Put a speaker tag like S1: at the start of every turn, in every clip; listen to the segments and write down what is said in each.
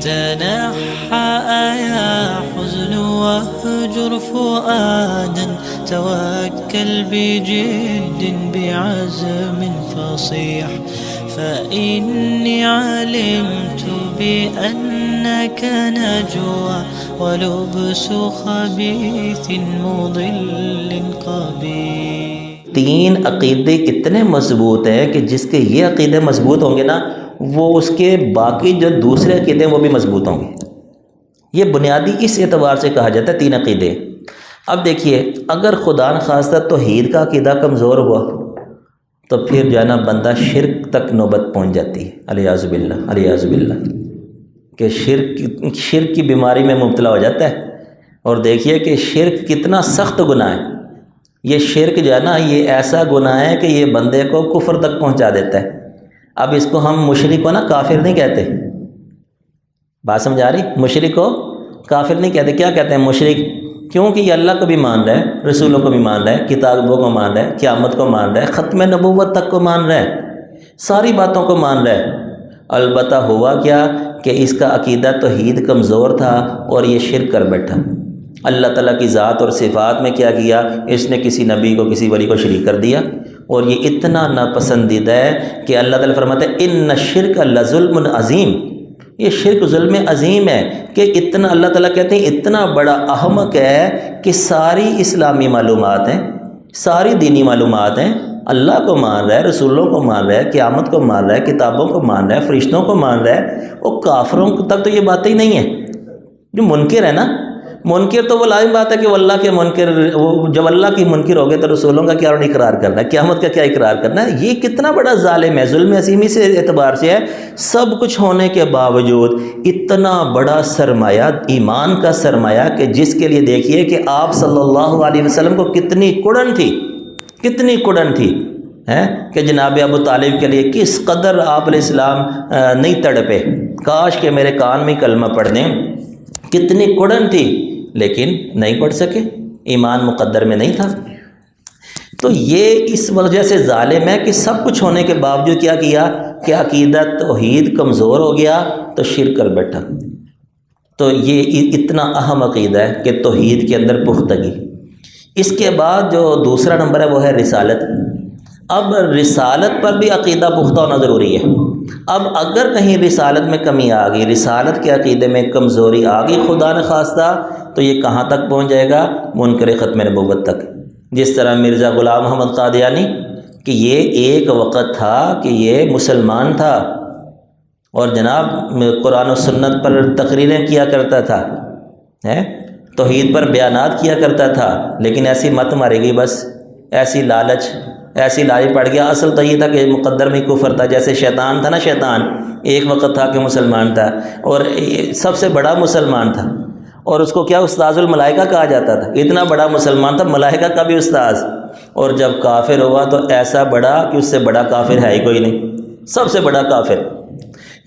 S1: تنحى يا حزن واهجر فؤادا توكل بجد بعزم فصيح فإني علمت بأنك نجوى ولبس خبيث مضل قبيح.
S2: تین عقیدے اتنے مضبوط ہیں کہ جس کے یہ عقیدے مضبوط ہوں گے نا وہ اس کے باقی جو دوسرے عقیدے ہیں وہ بھی مضبوط ہوں گے. یہ بنیادی اس اعتبار سے کہا جاتا ہے تین عقیدے. اب دیکھیے اگر خدا نخواستہ توحید کا عقیدہ کمزور ہوا تو پھر جو ہے نا بندہ شرک تک نوبت پہنچ جاتی ہے. الیاذ باللہ الیاذ باللہ کہ شرک کی بیماری میں مبتلا ہو جاتا ہے. اور دیکھیے کہ شرک کتنا سخت گناہ ہے. یہ شرک جو ہے نا یہ ایسا گناہ ہے کہ یہ بندے کو کفر تک پہنچا دیتا ہے. اب اس کو ہم مشرک کو نا کافر نہیں کہتے. بات سمجھ آ رہی؟ مشرک کو کافر نہیں کہتے. کیا کہتے ہیں مشرک؟ کیونکہ یہ اللہ کو بھی مان رہا ہے، رسولوں کو بھی مان رہا ہے، کتابوں کو مان رہا ہے، قیامت کو مان رہا ہے، ختم نبوت تک کو مان رہا ہے، ساری باتوں کو مان رہا ہے. البتہ ہوا کیا کہ اس کا عقیدہ توحید کمزور تھا اور یہ شرک کر بیٹھا. اللہ تعالیٰ کی ذات اور صفات میں کیا کیا؟ اس نے کسی نبی کو کسی ولی کو شریک کر دیا. اور یہ اتنا ناپسندیدہ ہے کہ اللہ تعالیٰ فرماتے ہیں ان الشرک لظلم عظیم. یہ شرک ظلم عظیم ہے کہ اتنا اللہ تعالیٰ کہتے ہیں اتنا بڑا احمق ہے کہ ساری اسلامی معلومات ہیں، ساری دینی معلومات ہیں، اللہ کو مان رہا ہے، رسولوں کو مان رہا ہے، قیامت کو مان رہا ہے، کتابوں کو مان رہا ہے، فرشتوں کو مان رہا ہے، اور کافروں تک تو یہ باتیں ہی نہیں ہیں. جو منکر ہے نا، منکر تو وہ لازم بات ہے کہ وہ اللہ کے منکر، وہ جب اللہ کی منکر ہو گئے تو رسولوں کا کیا اقرار کرنا ہے، قیامت کا کیا اقرار کرنا ہے. یہ کتنا بڑا ظالم ہے. ظلم عظیمی سے اعتبار سے ہے. سب کچھ ہونے کے باوجود اتنا بڑا سرمایہ، ایمان کا سرمایہ، کہ جس کے لیے دیکھیے کہ آپ صلی اللہ علیہ وسلم کو کتنی کڑن تھی، کتنی کڑن تھی کہ جناب ابو طالب کے لیے کس قدر آپ علیہ السلام نہیں تڑپے، کاش کہ میرے کان میں کلمہ پڑھ دیں. کتنی کڑن تھی لیکن نہیں پڑھ سکے، ایمان مقدر میں نہیں تھا. تو یہ اس وجہ سے ظالم ہے کہ سب کچھ ہونے کے باوجود کیا کیا کہ عقیدہ توحید کمزور ہو گیا تو شرک کر بیٹھا. تو یہ اتنا اہم عقیدہ ہے کہ توحید کے اندر پختگی. اس کے بعد جو دوسرا نمبر ہے وہ ہے رسالت. اب رسالت پر بھی عقیدہ پختہ ہونا ضروری ہے. اب اگر کہیں رسالت میں کمی آ گئی، رسالت کے عقیدے میں کمزوری آ گئی خدا نخواستہ، تو یہ کہاں تک پہنچ جائے گا؟ منکر ختم نبوت تک. جس طرح مرزا غلام محمد قادیانی کہ یہ ایک وقت تھا کہ یہ مسلمان تھا اور جناب قرآن و سنت پر تقریریں کیا کرتا تھا، توحید پر بیانات کیا کرتا تھا، لیکن ایسی مت مارے گی، بس ایسی لالچ پڑ گیا. اصل تو یہ تھا کہ مقدر میں کفر تھا. جیسے شیطان تھا نا، شیطان ایک وقت تھا کہ مسلمان تھا اور سب سے بڑا مسلمان تھا، اور اس کو کیا استاذ الملائکہ کہا جاتا تھا. اتنا بڑا مسلمان تھا، ملائکہ کا بھی استاذ. اور جب کافر ہوا تو ایسا بڑا کہ اس سے بڑا کافر ہے ہی کوئی نہیں، سب سے بڑا کافر.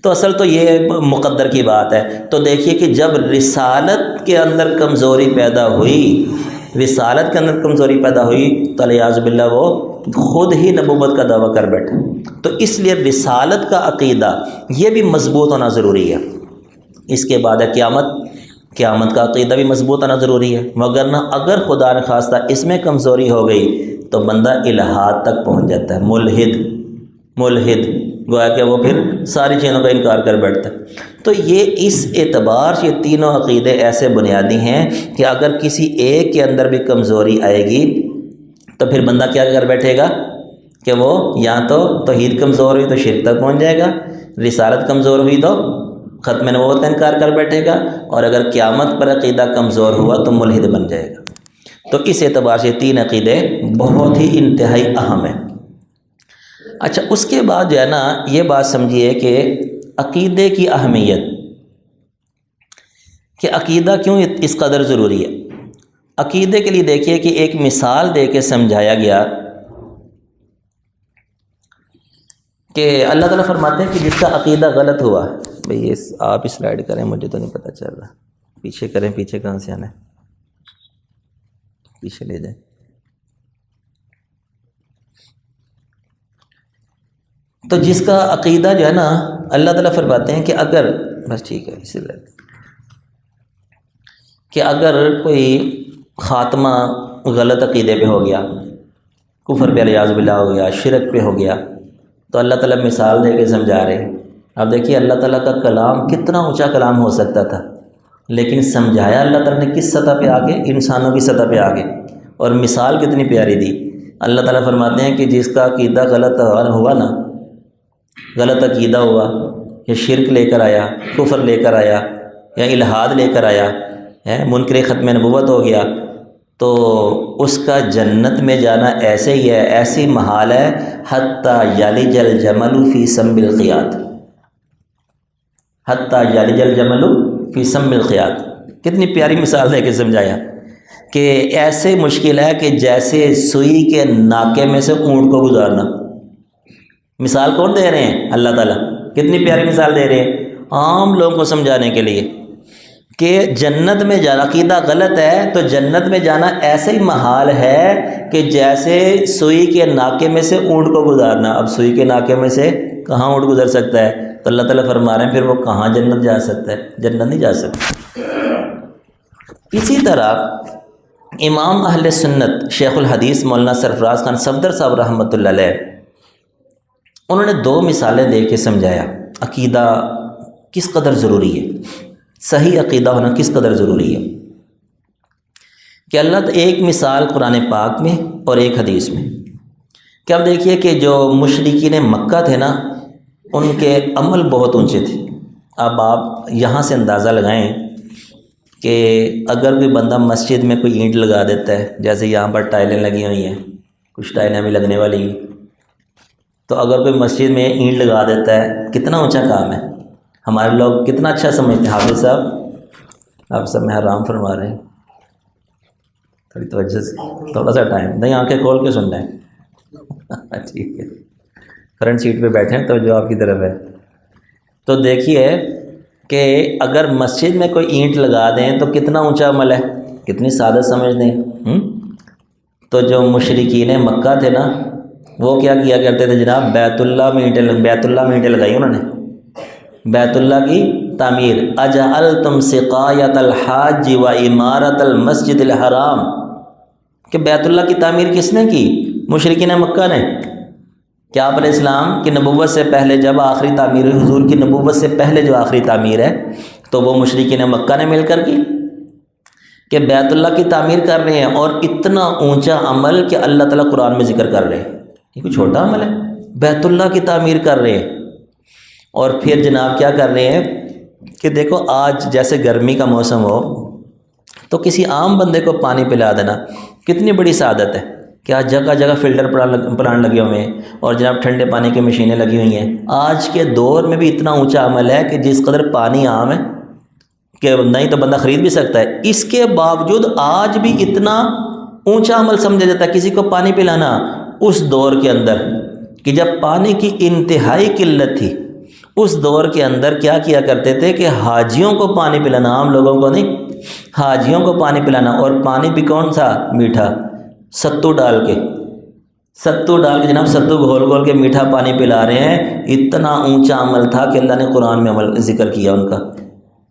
S2: تو اصل تو یہ مقدر کی بات ہے. تو دیکھیے کہ جب رسالت کے اندر کمزوری پیدا ہوئی، رسالت کے اندر کمزوری پیدا ہوئی تو الیاذ باللہ وہ خود ہی نبوت کا دعویٰ کر بیٹھا. تو اس لیے رسالت کا عقیدہ یہ بھی مضبوط ہونا ضروری ہے. اس کے بعد ہے قیامت کا عقیدہ بھی مضبوط ہونا ضروری ہے. مگر نہ اگر خدا نخواستہ اس میں کمزوری ہو گئی تو بندہ الہاد تک پہنچ جاتا ہے. ملحد گویا کہ وہ پھر ساری چیزوں کا انکار کر بیٹھتا ہے. تو یہ اس اعتبار سے تینوں عقیدے ایسے بنیادی ہیں کہ اگر کسی ایک کے اندر بھی کمزوری آئے گی تو پھر بندہ کیا کر بیٹھے گا کہ وہ یا تو توحید کمزور ہوئی تو شرک تک پہنچ جائے گا، رسالت کمزور ہوئی تو ختم نبوت کا انکار کر بیٹھے گا، اور اگر قیامت پر عقیدہ کمزور ہوا تو ملحد بن جائے گا. تو اس اعتبار سے تین عقیدے بہت ہی انتہائی اہم ہیں. اچھا، اس کے بعد جو ہے نا یہ بات سمجھیے کہ عقیدے کی اہمیت، کہ عقیدہ کیوں اس قدر ضروری ہے. عقیدے کے لیے دیکھیے کہ ایک مثال دے کے سمجھایا گیا کہ اللہ تعالیٰ فرماتے ہیں کہ جس کا عقیدہ غلط ہوا، بھئی آپ ہی سلائڈ کریں، مجھے تو نہیں پتہ چل رہا، پیچھے کریں، پیچھے کہاں سے آنا ہے، پیچھے لے جائیں. تو جس کا عقیدہ جو ہے نا، اللہ تعالیٰ فرماتے ہیں کہ اگر بس ٹھیک ہے، اسی طرح کہ اگر کوئی خاتمہ غلط عقیدے پہ ہو گیا، کفر پہ الیاذ باللہ ہو گیا، شرک پہ ہو گیا، تو اللہ تعالیٰ مثال دے کے سمجھا رہے ہیں۔ اب دیکھیے اللہ تعالیٰ کا کلام کتنا اونچا کلام ہو سکتا تھا، لیکن سمجھایا اللہ تعالیٰ نے کس سطح پہ آگے؟ انسانوں کی سطح پہ آگے، اور مثال کتنی پیاری دی۔ اللہ تعالیٰ فرماتے ہیں کہ جس کا عقیدہ غلط ہوا نا، غلط عقیدہ ہوا، یا شرک لے کر آیا، کفر لے کر آیا، یا الحاد لے کر آیا، منکر ختم نبوت ہو گیا، تو اس کا جنت میں جانا ایسے ہی ہے، ایسی محال ہے، حتیٰ یلج الجمل فی سم الخیاط، حتیٰ یلج الجمل فی سم الخیاط۔ کتنی پیاری مثال دے کے سمجھایا کہ ایسے مشکل ہے کہ جیسے سوئی کے ناکے میں سے اونٹ کو گزارنا۔ مثال کون دے رہے ہیں؟ اللہ تعالیٰ۔ کتنی پیاری مثال دے رہے ہیں عام لوگوں کو سمجھانے کے لیے کہ جنت میں جانا، عقیدہ غلط ہے تو جنت میں جانا ایسے ہی محال ہے کہ جیسے سوئی کے ناکے میں سے اونٹ کو گزارنا۔ اب سوئی کے ناکے میں سے کہاں اونٹ گزر سکتا ہے؟ تو اللہ تعالیٰ فرما رہے ہیں پھر وہ کہاں جنت جا سکتا ہے؟ جنت نہیں جا سکتا۔ اسی طرح امام اہل سنت شیخ الحدیث مولانا سرفراز خان صفدر صاحب رحمۃ اللہ علیہ، انہوں نے 2 مثالیں دے کے سمجھایا عقیدہ کس قدر ضروری ہے، صحیح عقیدہ ہونا کس قدر ضروری ہے۔ کہ اللہ ایک مثال قرآن پاک میں اور ایک حدیث میں، کہ اب دیکھیے کہ جو مشرکین مکہ تھے نا، ان کے عمل بہت اونچے تھے۔ اب آپ یہاں سے اندازہ لگائیں کہ اگر کوئی بندہ مسجد میں کوئی اینٹ لگا دیتا ہے، جیسے یہاں پر ٹائلیں لگی ہوئی ہیں، کچھ ٹائلیں بھی لگنے والی ہیں، تو اگر کوئی مسجد میں اینٹ لگا دیتا ہے، کتنا اونچا کام ہے۔ ہمارے لوگ کتنا اچھا سمجھتے ہیں۔ حافظ صاحب آپ سب میں حرام فرما رہے ہیں، تھوڑی توجہ سے، تھوڑا سا ٹائم نہیں، آنکھیں کھول کے سن رہے ہیں ٹھیک ہے، فرنٹ سیٹ پہ بیٹھے ہیں تو جو آپ کی طرف ہے۔ تو دیکھیے کہ اگر مسجد میں کوئی اینٹ لگا دیں تو کتنا اونچا عمل ہے، کتنی سادہ سمجھ دیں۔ تو جو مشرکین مکہ تھے نا، وہ کیا کیا کرتے تھے جناب؟ بیت اللہ میں اینٹیں لگائی انہوں نے، بیت اللہ کی تعمیر۔ اجعلتم سقایۃ الحاج و عمارت المسجد الحرام، کہ بیت اللہ کی تعمیر کس نے کی؟ مشرکین مکہ نے۔ کہ آپ علیہ السلام کی نبوت سے پہلے جب آخری تعمیر ہوئی، حضور کی نبوت سے پہلے جو آخری تعمیر ہے، تو وہ مشرکین مکہ نے مل کر کی، کہ بیت اللہ کی تعمیر کر رہے ہیں، اور اتنا اونچا عمل کہ اللہ تعالیٰ قرآن میں ذکر کر رہے ہیں۔ یہ کوئی چھوٹا عمل ہے، بیت اللہ کی تعمیر کر رہے ہیں۔ اور پھر جناب کیا کر رہے ہیں کہ دیکھو آج جیسے گرمی کا موسم ہو تو کسی عام بندے کو پانی پلا دینا کتنی بڑی سعادت ہے، کہ آج جگہ جگہ فلٹر پلانٹ لگے ہوئے ہیں، اور جناب ٹھنڈے پانی کی مشینیں لگی ہوئی ہیں۔ آج کے دور میں بھی اتنا اونچا عمل ہے کہ جس قدر پانی عام ہے کہ نہیں تو بندہ خرید بھی سکتا ہے، اس کے باوجود آج بھی اتنا اونچا عمل سمجھا جاتا ہے کسی کو پانی پلانا۔ اس دور کے اندر کہ جب پانی کی انتہائی قلت تھی، اس دور کے اندر کیا کیا کرتے تھے کہ حاجیوں کو پانی پلانا، عام لوگوں کو نہیں، حاجیوں کو پانی پلانا، اور پانی بھی کون سا؟ میٹھا، ستو ڈال کے جناب، ستو گھول گھول کے میٹھا پانی پلا رہے ہیں۔ اتنا اونچا عمل تھا کہ اللہ نے قرآن میں عمل ذکر کیا ان کا،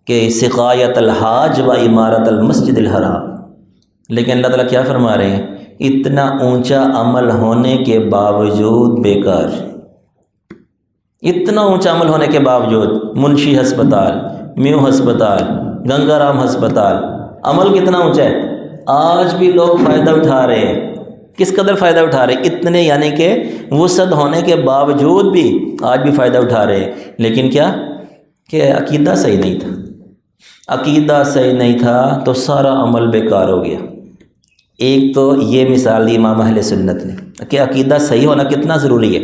S2: کہ سقایت الحاج و عمارت المسجد الحرام۔ لیکن اللہ تعالیٰ کیا فرما رہے ہیں؟ اتنا اونچا عمل ہونے کے باوجود بیکار، اتنا اونچا عمل ہونے کے باوجود منشی ہسپتال، میو ہسپتال، گنگا رام ہسپتال، عمل کتنا اونچا ہے، آج بھی لوگ فائدہ اٹھا رہے ہیں۔ کس قدر فائدہ اٹھا رہے ہیں؟ اتنے، یعنی کہ وسعت ہونے کے باوجود بھی آج بھی فائدہ اٹھا رہے ہیں۔ لیکن کیا کہ عقیدہ صحیح نہیں تھا، عقیدہ صحیح نہیں تھا تو سارا عمل بیکار ہو گیا۔ ایک تو یہ مثال دی امام اہل سنت نے کہ عقیدہ صحیح ہونا کتنا ضروری ہے۔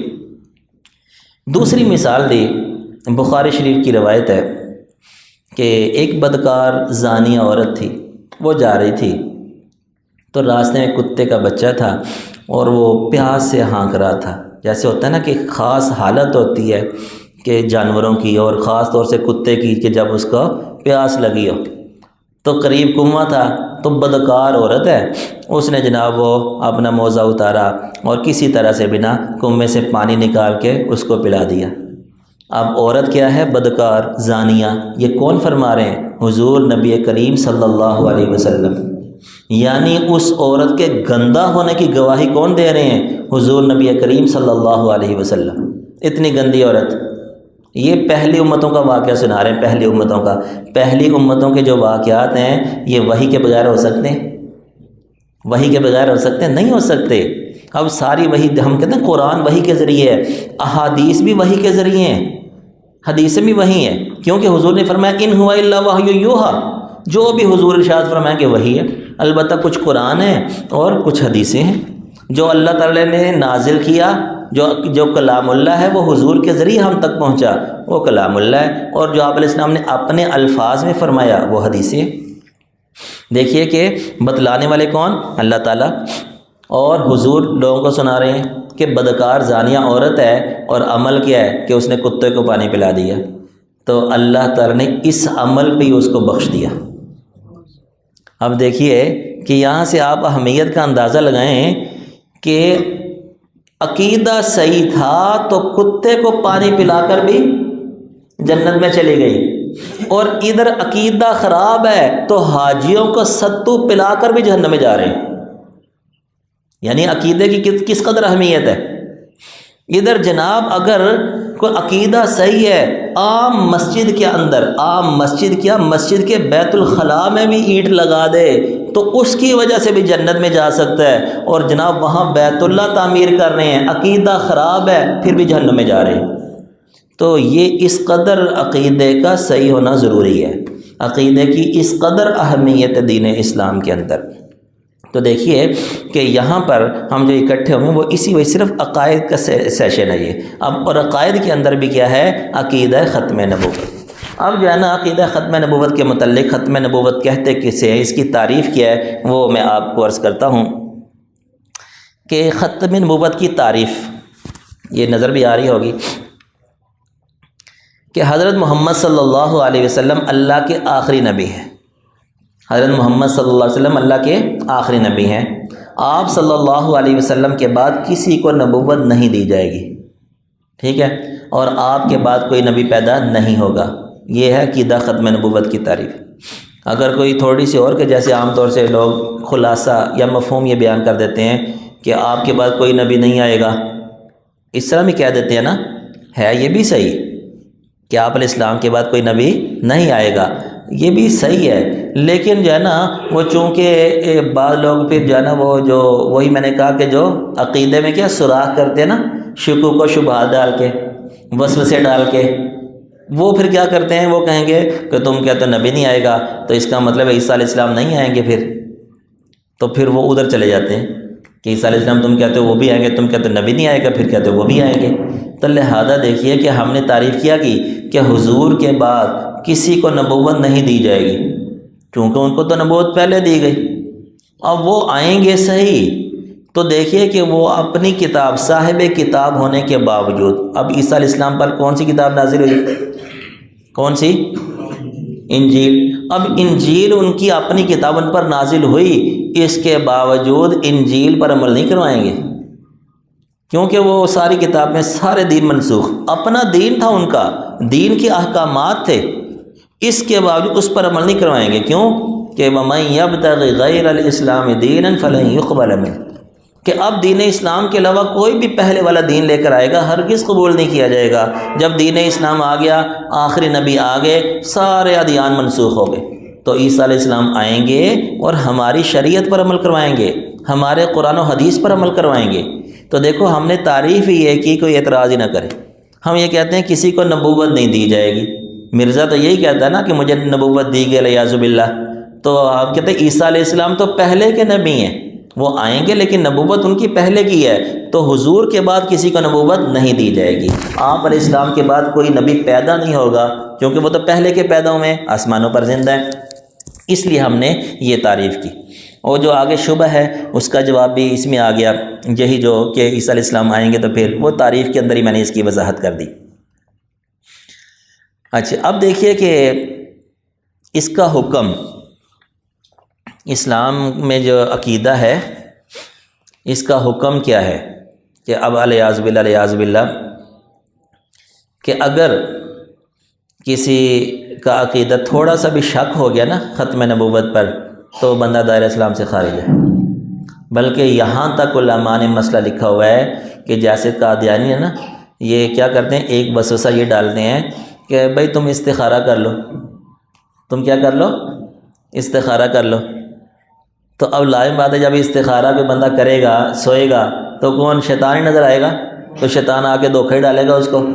S2: دوسری مثال دی، بخاری شریف کی روایت ہے کہ ایک بدکار زانیہ عورت تھی، وہ جا رہی تھی تو راستے میں کتے کا بچہ تھا اور وہ پیاس سے ہانک رہا تھا۔ جیسے ہوتا ہے نا کہ خاص حالت ہوتی ہے کہ جانوروں کی، اور خاص طور سے کتے کی، کہ جب اس کو پیاس لگی ہو، تو قریب کنواں تھا، تو بدکار عورت ہے، اس نے جناب وہ اپنا موزہ اتارا اور کسی طرح سے بنا کنویں سے پانی نکال کے اس کو پلا دیا۔ اب عورت کیا ہے؟ بدکار، زانیہ. یہ کون فرما رہے ہیں؟ حضور نبی کریم صلی اللہ علیہ وسلم. یعنی اس عورت کے گندہ ہونے کی گواہی کون دے رہے ہیں؟ حضور نبی کریم صلی اللہ علیہ وسلم. اتنی گندی عورت. یہ پہلی امتوں کا واقعہ سنا رہے ہیں. پہلی امتوں کے جو واقعات ہیں یہ وحی کے بغیر ہو سکتے ہیں؟ وحی کے بغیر ہو سکتے ہیں؟ نہیں ہو سکتے. اب ساری وحی، ہم کہتے ہیں قرآن وحی کے ذریعے ہے، احادیث بھی وحی کے ذریعے ہیں، حدیثیں بھی وحی ہیں، کیونکہ حضور نے فرمایا ان ہوا الا وحی یوحی. جو بھی حضور ارشاد فرمایا کہ وحی ہے. البتہ کچھ قرآن ہے اور کچھ حدیثیں ہیں. جو اللہ تعالی نے نازل کیا، جو کلام اللہ ہے، وہ حضور کے ذریعے ہم تک پہنچا، وہ کلام اللہ ہے. اور جو آپ علیہ السلام نے اپنے الفاظ میں فرمایا وہ حدیثیں. دیکھیے کہ بتلانے والے کون؟ اللہ تعالیٰ. اور حضور لوگوں کو سنا رہے ہیں کہ بدکار زانیہ عورت ہے، اور عمل کیا ہے کہ اس نے کتے کو پانی پلا دیا. تو اللہ تعالیٰ نے اس عمل پہ ہی اس کو بخش دیا. اب دیکھیے کہ یہاں سے آپ اہمیت کا اندازہ لگائیں کہ عقیدہ صحیح تھا تو کتے کو پانی پلا کر بھی جنت میں چلی گئی، اور ادھر عقیدہ خراب ہے تو حاجیوں کو ستو پلا کر بھی جہنم میں جا رہے ہیں. یعنی عقیدے کی کس قدر اہمیت ہے. ادھر جناب اگر کوئی عقیدہ صحیح ہے، عام مسجد کے اندر، عام مسجد کیا، مسجد کے بیت الخلاء میں بھی اینٹ لگا دے تو اس کی وجہ سے بھی جنت میں جا سکتا ہے. اور جناب وہاں بیت اللہ تعمیر کر رہے ہیں، عقیدہ خراب ہے، پھر بھی جہنم میں جا رہے ہیں. تو یہ اس قدر عقیدے کا صحیح ہونا ضروری ہے. عقیدے کی اس قدر اہمیت ہے دین اسلام کے اندر. تو دیکھیے کہ یہاں پر ہم جو اکٹھے ہوئے ہیں وہ اسی وجہ صرف عقائد کا سیشن ہے یہ. اب اور عقائد کے اندر بھی کیا ہے؟ عقیدہ ختم نبوت. اب جو ہے نا عقیدہ ختم نبوت کے متعلق، ختم نبوت کہتے کسے ہیں، اس کی تعریف کیا ہے، وہ میں آپ کو عرض کرتا ہوں کہ ختم نبوت کی تعریف یہ نظر بھی آ رہی ہوگی کہ حضرت محمد صلی اللہ علیہ وسلم اللہ کے آخری نبی ہیں. حضرت محمد صلی اللہ علیہ وسلم اللہ کے آخری نبی ہیں. آپ صلی اللہ علیہ وسلم کے بعد کسی کو نبوت نہیں دی جائے گی، ٹھیک ہے، اور آپ کے بعد کوئی نبی پیدا نہیں ہوگا. یہ ہے عقیدہ ختم نبوت کی تعریف. اگر کوئی تھوڑی سی اور کہ جیسے عام طور سے لوگ خلاصہ یا مفہوم یہ بیان کر دیتے ہیں کہ آپ کے بعد کوئی نبی نہیں آئے گا، اس طرح بھی کہہ دیتے ہیں نا، ہے یہ بھی صحیح کہ آپ علیہ السلام کے بعد کوئی نبی نہیں آئے گا، یہ بھی صحیح ہے. لیکن جو ہے نا وہ چونکہ بعض لوگ پھر جو ہے نا وہ جو وہی میں نے کہا کہ جو عقیدے میں کیا سوراخ کرتے ہیں نا، شکوک و شبہات ڈال کے، وسوسے ڈال کے، وہ پھر کیا کرتے ہیں، وہ کہیں گے کہ تم کہتے ہو نبی نہیں آئے گا تو اس کا مطلب ہے عیسیٰ علیہ السلام نہیں آئیں گے. تو پھر وہ ادھر چلے جاتے ہیں کہ عیسیٰ علیہ السلام تم کہتے ہو وہ بھی آئیں گے، تم کہتے ہو نبی نہیں آئے گا، پھر کہتے ہو وہ بھی آئیں گے. تو لہذا دیکھیے کہ ہم نے تعریف کیا کہ حضور کے بعد کسی کو نبوت نہیں دی جائے گی، کیونکہ ان کو تو نبوت پہلے دی گئی. اب وہ آئیں گے صحیح، تو دیکھیے کہ وہ اپنی کتاب، صاحب کتاب ہونے کے باوجود، اب عیسیٰ علیہ السلام پر کون سی کتاب نازل ہوئی؟ کون سی؟ انجیل. اب انجیل ان کی اپنی کتاب ان پر نازل ہوئی، اس کے باوجود انجیل پر عمل نہیں کروائیں گے، کیونکہ وہ ساری کتاب میں سارے دین منسوخ، اپنا دین تھا ان کا، دین کے احکامات تھے، اس کے باوجود اس پر عمل نہیں کروائیں گے. کیوں؟ کہ وَمَن يَبْتَغِ غَيْرَ الْإِسْلَامِ دِينًا فَلَن يُقْبَلَ مِنْهُ، کہ اب دین اسلام کے علاوہ کوئی بھی پہلے والا دین لے کر آئے گا ہرگز قبول نہیں کیا جائے گا. جب دین اسلام آ گیا، آخری نبی آ گئے، سارے ادیان منسوخ ہو گئے. تو عیسیٰ علیہ السلام آئیں گے اور ہماری شریعت پر عمل کروائیں گے، ہمارے قرآن و حدیث پر عمل کروائیں گے. تو دیکھو ہم نے تعریف ہی یہ کی، کوئی اعتراض ہی نہ کرے. ہم یہ کہتے ہیں کسی کو نبوت نہیں دی جائے گی. مرزا تو یہی کہتا ہے نا کہ مجھے نبوت دی گئی الیاذ باللہ. تو آپ کہتے ہیں عیسیٰ علیہ السلام تو پہلے کے نبی ہیں، وہ آئیں گے لیکن نبوت ان کی پہلے کی ہے. تو حضور کے بعد کسی کو نبوت نہیں دی جائے گی. آپ علیہ السلام کے بعد کوئی نبی پیدا نہیں ہوگا، کیونکہ وہ تو پہلے کے پیدا ہوئے ہیں، آسمانوں پر زندہ ہیں. اس لیے ہم نے یہ تعریف کی. اور جو آگے شبہ ہے اس کا جواب بھی اس میں آ گیا، یہی جو کہ عیسیٰ علیہ السلام آئیں گے، تو پھر وہ تعریف کے اندر ہی میں نے اس کی وضاحت کر دی. اچھا اب دیکھیے کہ اس کا حکم اسلام میں جو عقیدہ ہے اس کا حکم کیا ہے کہ اب الیاذ باللہ کہ اگر کسی کا عقیدہ تھوڑا سا بھی شک ہو گیا نا ختم نبوت پر تو بندہ دائرہ اسلام سے خارج ہے، بلکہ یہاں تک علماء نے مسئلہ لکھا ہوا ہے کہ جیسے قادیانی ہے نا، یہ کیا کرتے ہیں، ایک وسوسہ یہ ڈالتے ہیں کہ بھائی تم استخارہ کر لو، تم کیا کر لو، استخارہ کر لو۔ تو اب لازم بات ہے جب استخارہ کوئی بندہ کرے گا، سوئے گا، تو کون، شیطان ہی نظر آئے گا، تو شیطان آ کے دھوکہ ہی ڈالے گا اس کو۔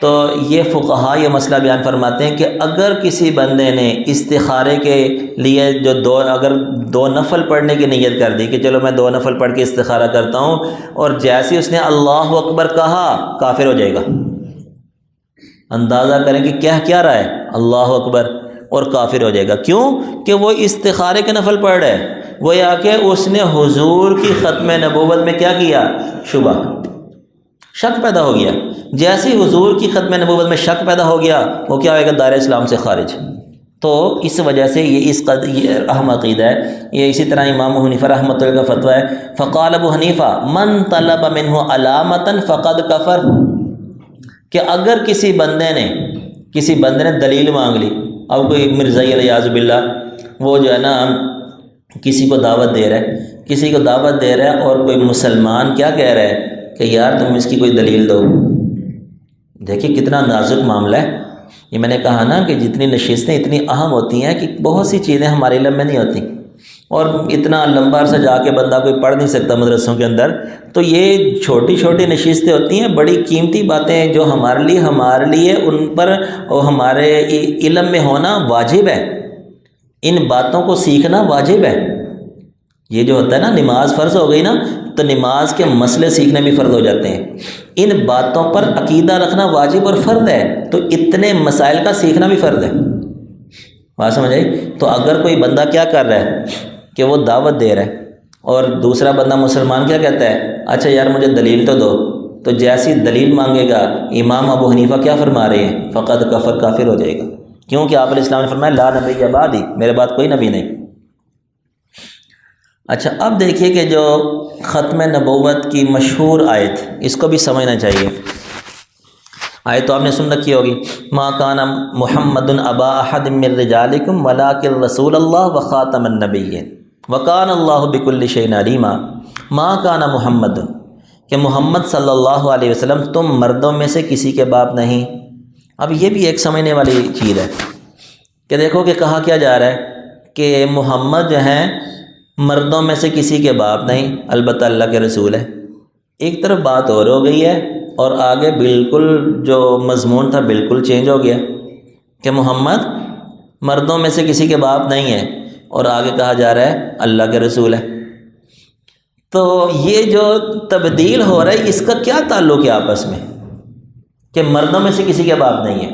S2: تو یہ فقہا یہ مسئلہ بیان فرماتے ہیں کہ اگر کسی بندے نے استخارے کے لیے جو اگر دو نفل پڑھنے کی نیت کر دی کہ چلو میں 2 نفل پڑھ کے استخارہ کرتا ہوں، اور جیسے اس نے اللہ اکبر کہا کافر ہو جائے گا۔ اندازہ کریں کہ کیا رہا ہے، اللہ اکبر، اور کافر ہو جائے گا۔ کیوں کہ وہ استخارے کے نفل پڑھ رہے ہیں، گویا کہ اس نے حضور کی ختم نبوت میں کیا کیا، شبہ، شک پیدا ہو گیا۔ جیسے حضور کی ختم نبوت میں شک پیدا ہو گیا، وہ کیا ہوئے گا، دائرہ اسلام سے خارج۔ تو اس وجہ سے یہ اہم عقیدہ ہے۔ یہ اسی طرح امام ابو حنیفہ رحمۃ اللہ کا فتویٰ ہے، فقال ابو حنیفہ من طلب منہ علامتا فقد کفر، کہ اگر کسی بندے نے دلیل مانگ لی، اب کوئی مرزائی الیاذ باللہ وہ جو ہے نا کسی کو دعوت دے رہا ہے اور کوئی مسلمان کیا کہہ رہا ہے کہ یار تم اس کی کوئی دلیل دو۔ دیکھیے کتنا نازک معاملہ ہے۔ یہ میں نے کہا نا کہ جتنی نشستیں اتنی اہم ہوتی ہیں کہ بہت سی چیزیں ہمارے علم میں نہیں ہوتی، اور اتنا لمبا عرصہ جا کے بندہ کوئی پڑھ نہیں سکتا مدرسوں کے اندر، تو یہ چھوٹی چھوٹی نشستیں ہوتی ہیں، بڑی قیمتی باتیں جو ہمارے لیے ان پر ہمارے علم میں ہونا واجب ہے، ان باتوں کو سیکھنا واجب ہے۔ یہ جو ہوتا ہے نا، نماز فرض ہو گئی نا، تو نماز کے مسئلے سیکھنے بھی فرض ہو جاتے ہیں۔ ان باتوں پر عقیدہ رکھنا واجب اور فرض ہے، تو اتنے مسائل کا سیکھنا بھی فرض ہے۔ بات سمجھ آئی؟ تو اگر کوئی بندہ کیا کر رہا ہے کہ وہ دعوت دے رہا ہے، اور دوسرا بندہ مسلمان کیا کہتا ہے، اچھا یار مجھے دلیل تو دو، تو جیسی دلیل مانگے گا، امام ابو حنیفہ کیا فرما رہے ہیں، فقد کفر، کافر ہو جائے گا، کیونکہ آپ علیہ السلام نے فرمایا لا نبی بعدی، میرے بعد کوئی نبی نہیں۔ اچھا اب دیکھیے کہ جو ختم نبوت کی مشہور آیت، اس کو بھی سمجھنا چاہیے۔ آیت تو آپ نے سن رکھی ہوگی، ما کان محمد ابا احد من رجالکم ولکن رسول اللہ وخاتم النبیین وکان اللہ بکل شیء علیما۔ ما کان محمد، کہ محمد صلی اللہ علیہ وسلم تم مردوں میں سے کسی کے باپ نہیں۔ اب یہ بھی ایک سمجھنے والی چیز ہے کہ دیکھو کہ کہا کیا جا رہا ہے کہ محمد جو ہیں مردوں میں سے کسی کے باپ نہیں، البتہ اللہ کے رسول ہے۔ ایک طرف بات اور ہو گئی ہے، اور آگے بالکل جو مضمون تھا بالکل چینج ہو گیا کہ محمد مردوں میں سے کسی کے باپ نہیں ہے، اور آگے کہا جا رہا ہے اللہ کے رسول ہے۔ تو یہ جو تبدیل ہو رہا ہے اس کا کیا تعلق ہے آپس میں، کہ مردوں میں سے کسی کے باپ نہیں ہے؟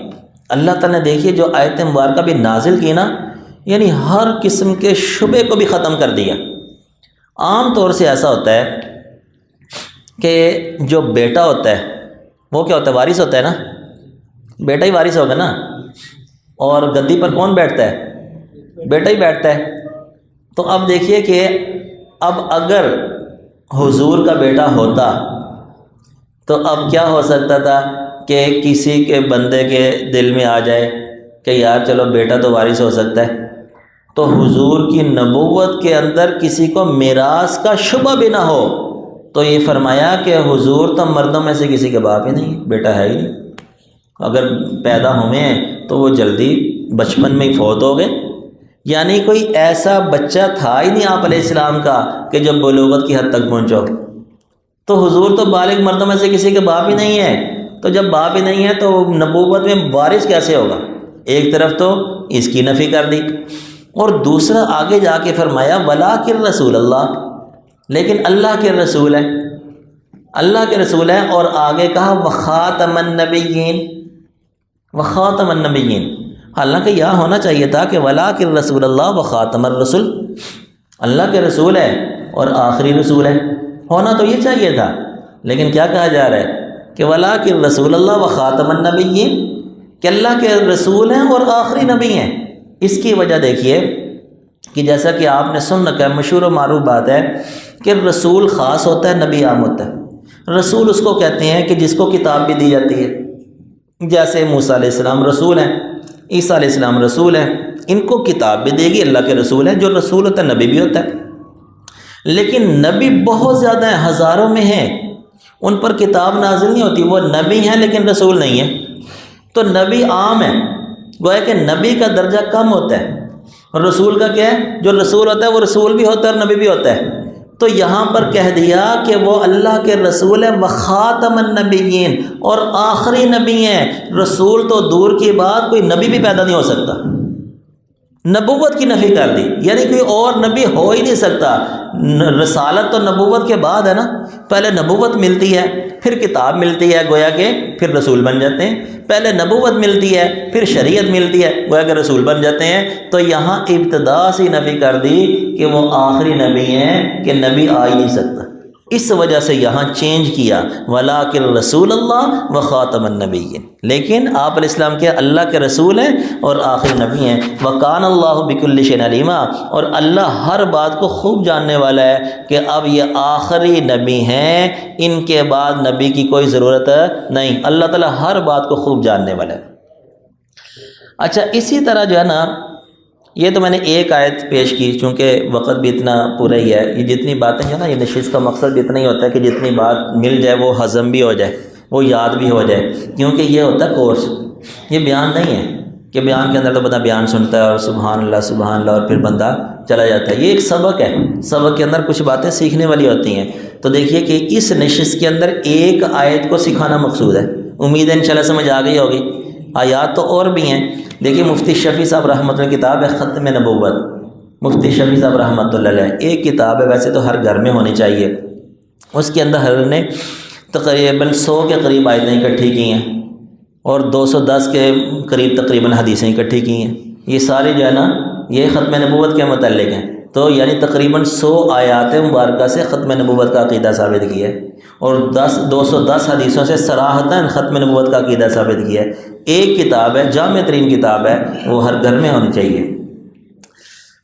S2: اللہ تعالیٰ نے دیکھیے جو آیت مبارکہ بھی نازل کی نا، یعنی ہر قسم کے شبے کو بھی ختم کر دیا۔ عام طور سے ایسا ہوتا ہے کہ جو بیٹا ہوتا ہے وہ کیا ہوتا ہے، وارث ہوتا ہے نا، بیٹا ہی وارث ہوگا نا، اور گدی پر کون بیٹھتا ہے، بیٹا ہی بیٹھتا ہے۔ تو اب دیکھیے کہ اب اگر حضور کا بیٹا ہوتا تو اب کیا ہو سکتا تھا کہ کسی کے بندے کے دل میں آ جائے کہ یار چلو بیٹا تو وارث ہو سکتا ہے، تو حضور کی نبوت کے اندر کسی کو میراث کا شبہ بھی نہ ہو، تو یہ فرمایا کہ حضور تو مردوں میں سے کسی کے باپ ہی نہیں، بیٹا ہے ہی نہیں۔ اگر پیدا ہوئے ہیں تو وہ جلدی بچپن میں ہی فوت ہو گئے، یعنی کوئی ایسا بچہ تھا ہی نہیں آپ علیہ السلام کا کہ جو بلوغت کی حد تک پہنچو۔ تو حضور تو بالغ مردوں میں سے کسی کے باپ ہی نہیں ہے، تو جب باپ ہی نہیں ہے تو نبوت میں وارث کیسے ہوگا؟ ایک طرف تو اس کی نفی کر دی، اور دوسرا آگے جا کے فرمایا ولاکن رسول اللہ، لیکن اللہ کے رسول ہے، اللہ کے رسول ہے، اور آگے کہا وخاتم النبیین، وخاتم النبیین۔ حالانکہ یہاں ہونا چاہیے تھا کہ ولاکن رسول اللہ وخاتم الرسل، اللہ کے رسول ہے اور آخری رسول ہے، ہونا تو یہ چاہیے تھا، لیکن کیا کہا جا رہا ہے کہ ولاکن رسول اللہ وخاتم النبیین، کہ اللہ کے رسول ہیں اور آخری نبی ہیں۔ اس کی وجہ دیکھیے کہ جیسا کہ آپ نے سن رکھا ہے، مشہور و معروف بات ہے کہ رسول خاص ہوتا ہے، نبی عام ہوتا ہے۔ رسول اس کو کہتے ہیں کہ جس کو کتاب بھی دی جاتی ہے، جیسے موسیٰ علیہ السلام رسول ہیں، عیسیٰ علیہ السلام رسول ہیں، ان کو کتاب بھی دے گی، اللہ کے رسول ہیں، جو رسول ہوتا ہے نبی بھی ہوتا ہے۔ لیکن نبی بہت زیادہ ہیں، ہزاروں میں ہیں، ان پر کتاب نازل نہیں ہوتی، وہ نبی ہیں لیکن رسول نہیں ہیں۔ تو نبی عام ہے، گویا کہ نبی کا درجہ کم ہوتا ہے، اور رسول کا کیا ہے؟ جو رسول ہوتا ہے وہ رسول بھی ہوتا ہے اور نبی بھی ہوتا ہے۔ تو یہاں پر کہہ دیا کہ وہ اللہ کے رسول ہیں، وخاتم النبیین، اور آخری نبی ہیں۔ رسول تو دور کی بات، کوئی نبی بھی پیدا نہیں ہو سکتا، نبوت کی نفی کر دی، یعنی کوئی اور نبی ہو ہی نہیں سکتا۔ رسالت تو نبوت کے بعد ہے نا، پہلے نبوت ملتی ہے، پھر کتاب ملتی ہے، گویا کہ پھر رسول بن جاتے ہیں۔ پہلے نبوت ملتی ہے، پھر شریعت ملتی ہے، گویا کہ رسول بن جاتے ہیں۔ تو یہاں ابتدا سے نفی کر دی کہ وہ آخری نبی ہیں، کہ نبی آ ہی نہیں سکتا، اس وجہ سے یہاں چینج کیا، وَلَٰكِن رسول اللہ وخاتم النبیین، لیکن آپ علیہ السلام کے اللہ کے رسول ہیں اور آخری نبی ہیں۔ وَكَانَ اللَّهُ بِكُلِّ شَيْءٍ عَلِيمًا، اور اللہ ہر بات کو خوب جاننے والا ہے کہ اب یہ آخری نبی ہیں، ان کے بعد نبی کی کوئی ضرورت نہیں، اللہ تعالیٰ ہر بات کو خوب جاننے والا ہے۔ اچھا، اسی طرح جو ہے نا، یہ تو میں نے ایک آیت پیش کی، چونکہ وقت بھی اتنا پورا ہی ہے، یہ جتنی باتیں جو ہے نا، یہ نشست کا مقصد بھی اتنا ہی ہوتا ہے کہ جتنی بات مل جائے وہ ہضم بھی ہو جائے، وہ یاد بھی ہو جائے، کیونکہ یہ ہوتا ہے کورس، یہ بیان نہیں ہے کہ بیان کے اندر تو بندہ بیان سنتا ہے اور سبحان اللہ اور پھر بندہ چلا جاتا ہے۔ یہ ایک سبق ہے، سبق کے اندر کچھ باتیں سیکھنے والی ہوتی ہیں۔ تو دیکھیے کہ اس نشست کے اندر ایک آیت کو سکھانا مقصود ہے، امید ہے انشاءاللہ سمجھ آ گئی ہوگی۔ آیات تو اور بھی ہیں، دیکھیے مفتی شفیع صاحب رحمۃ اللہ کتاب ہے ختم نبوت، مفتی شفیع صاحب رحمۃ اللہ علیہ، ایک کتاب ہے، ویسے تو ہر گھر میں ہونی چاہیے۔ اس کے اندر ہر نے تقریباً 100 کے قریب آیتیں اکٹھی کی ہیں اور 210 کے قریب تقریباً حدیثیں اکٹھی کی ہیں۔ یہ سارے جو ہے نا، یہ ختم نبوت کے متعلق ہیں، تو یعنی تقریباً 100 آیات مبارکہ سے ختم نبوت کا عقیدہ ثابت کیا ہے، اور 210 حدیثوں سے صراحتاً ختم نبوت کا عقیدہ ثابت کیا ہے۔ ایک کتاب ہے، جامع ترین کتاب ہے، وہ ہر گھر میں ہونی چاہیے۔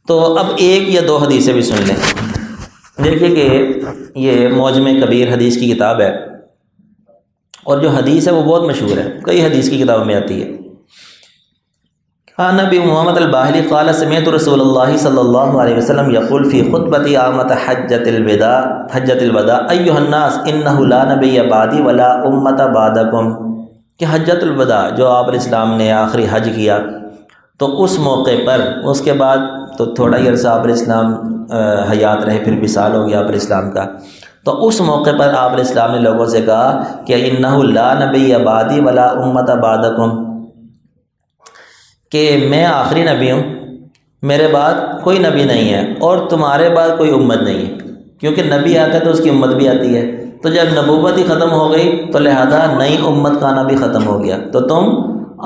S2: تو اب ایک یا دو حدیثیں بھی سن لیں۔ دیکھیے کہ یہ معجم کبیر حدیث کی کتاب ہے، اور جو حدیث ہے وہ بہت مشہور ہے، کئی حدیث کی کتابوں میں آتی ہے۔ عن ابی محمد الباہلی قال سمعت رسول اللہ صلی اللہ علیہ وسلم یقول فی خطبۃ عامۃ حجۃ الوداع ایھا الناس انہ لا نبی بعدی ولا امۃ بعدکم، کہ حجۃ الوداع جو آپ علیہ السلام نے آخری حج کیا، تو اس موقع پر، اس کے بعد تو تھوڑا ہی عرصہ آپ علیہ السلام حیات رہے، پھر وصال ہو گیا آپ علیہ السلام کا، تو اس موقع پر آپ علیہ السلام نے لوگوں سے کہا کہ انہ لا نبی بعدی ولا امۃ بعدکم، کہ میں آخری نبی ہوں، میرے بعد کوئی نبی نہیں ہے اور تمہارے بعد کوئی امت نہیں ہے، کیونکہ نبی آتا ہے تو اس کی امت بھی آتی ہے، تو جب نبوت ہی ختم ہو گئی تو لہذا نئی امت کا آنا بھی ختم ہو گیا، تو تم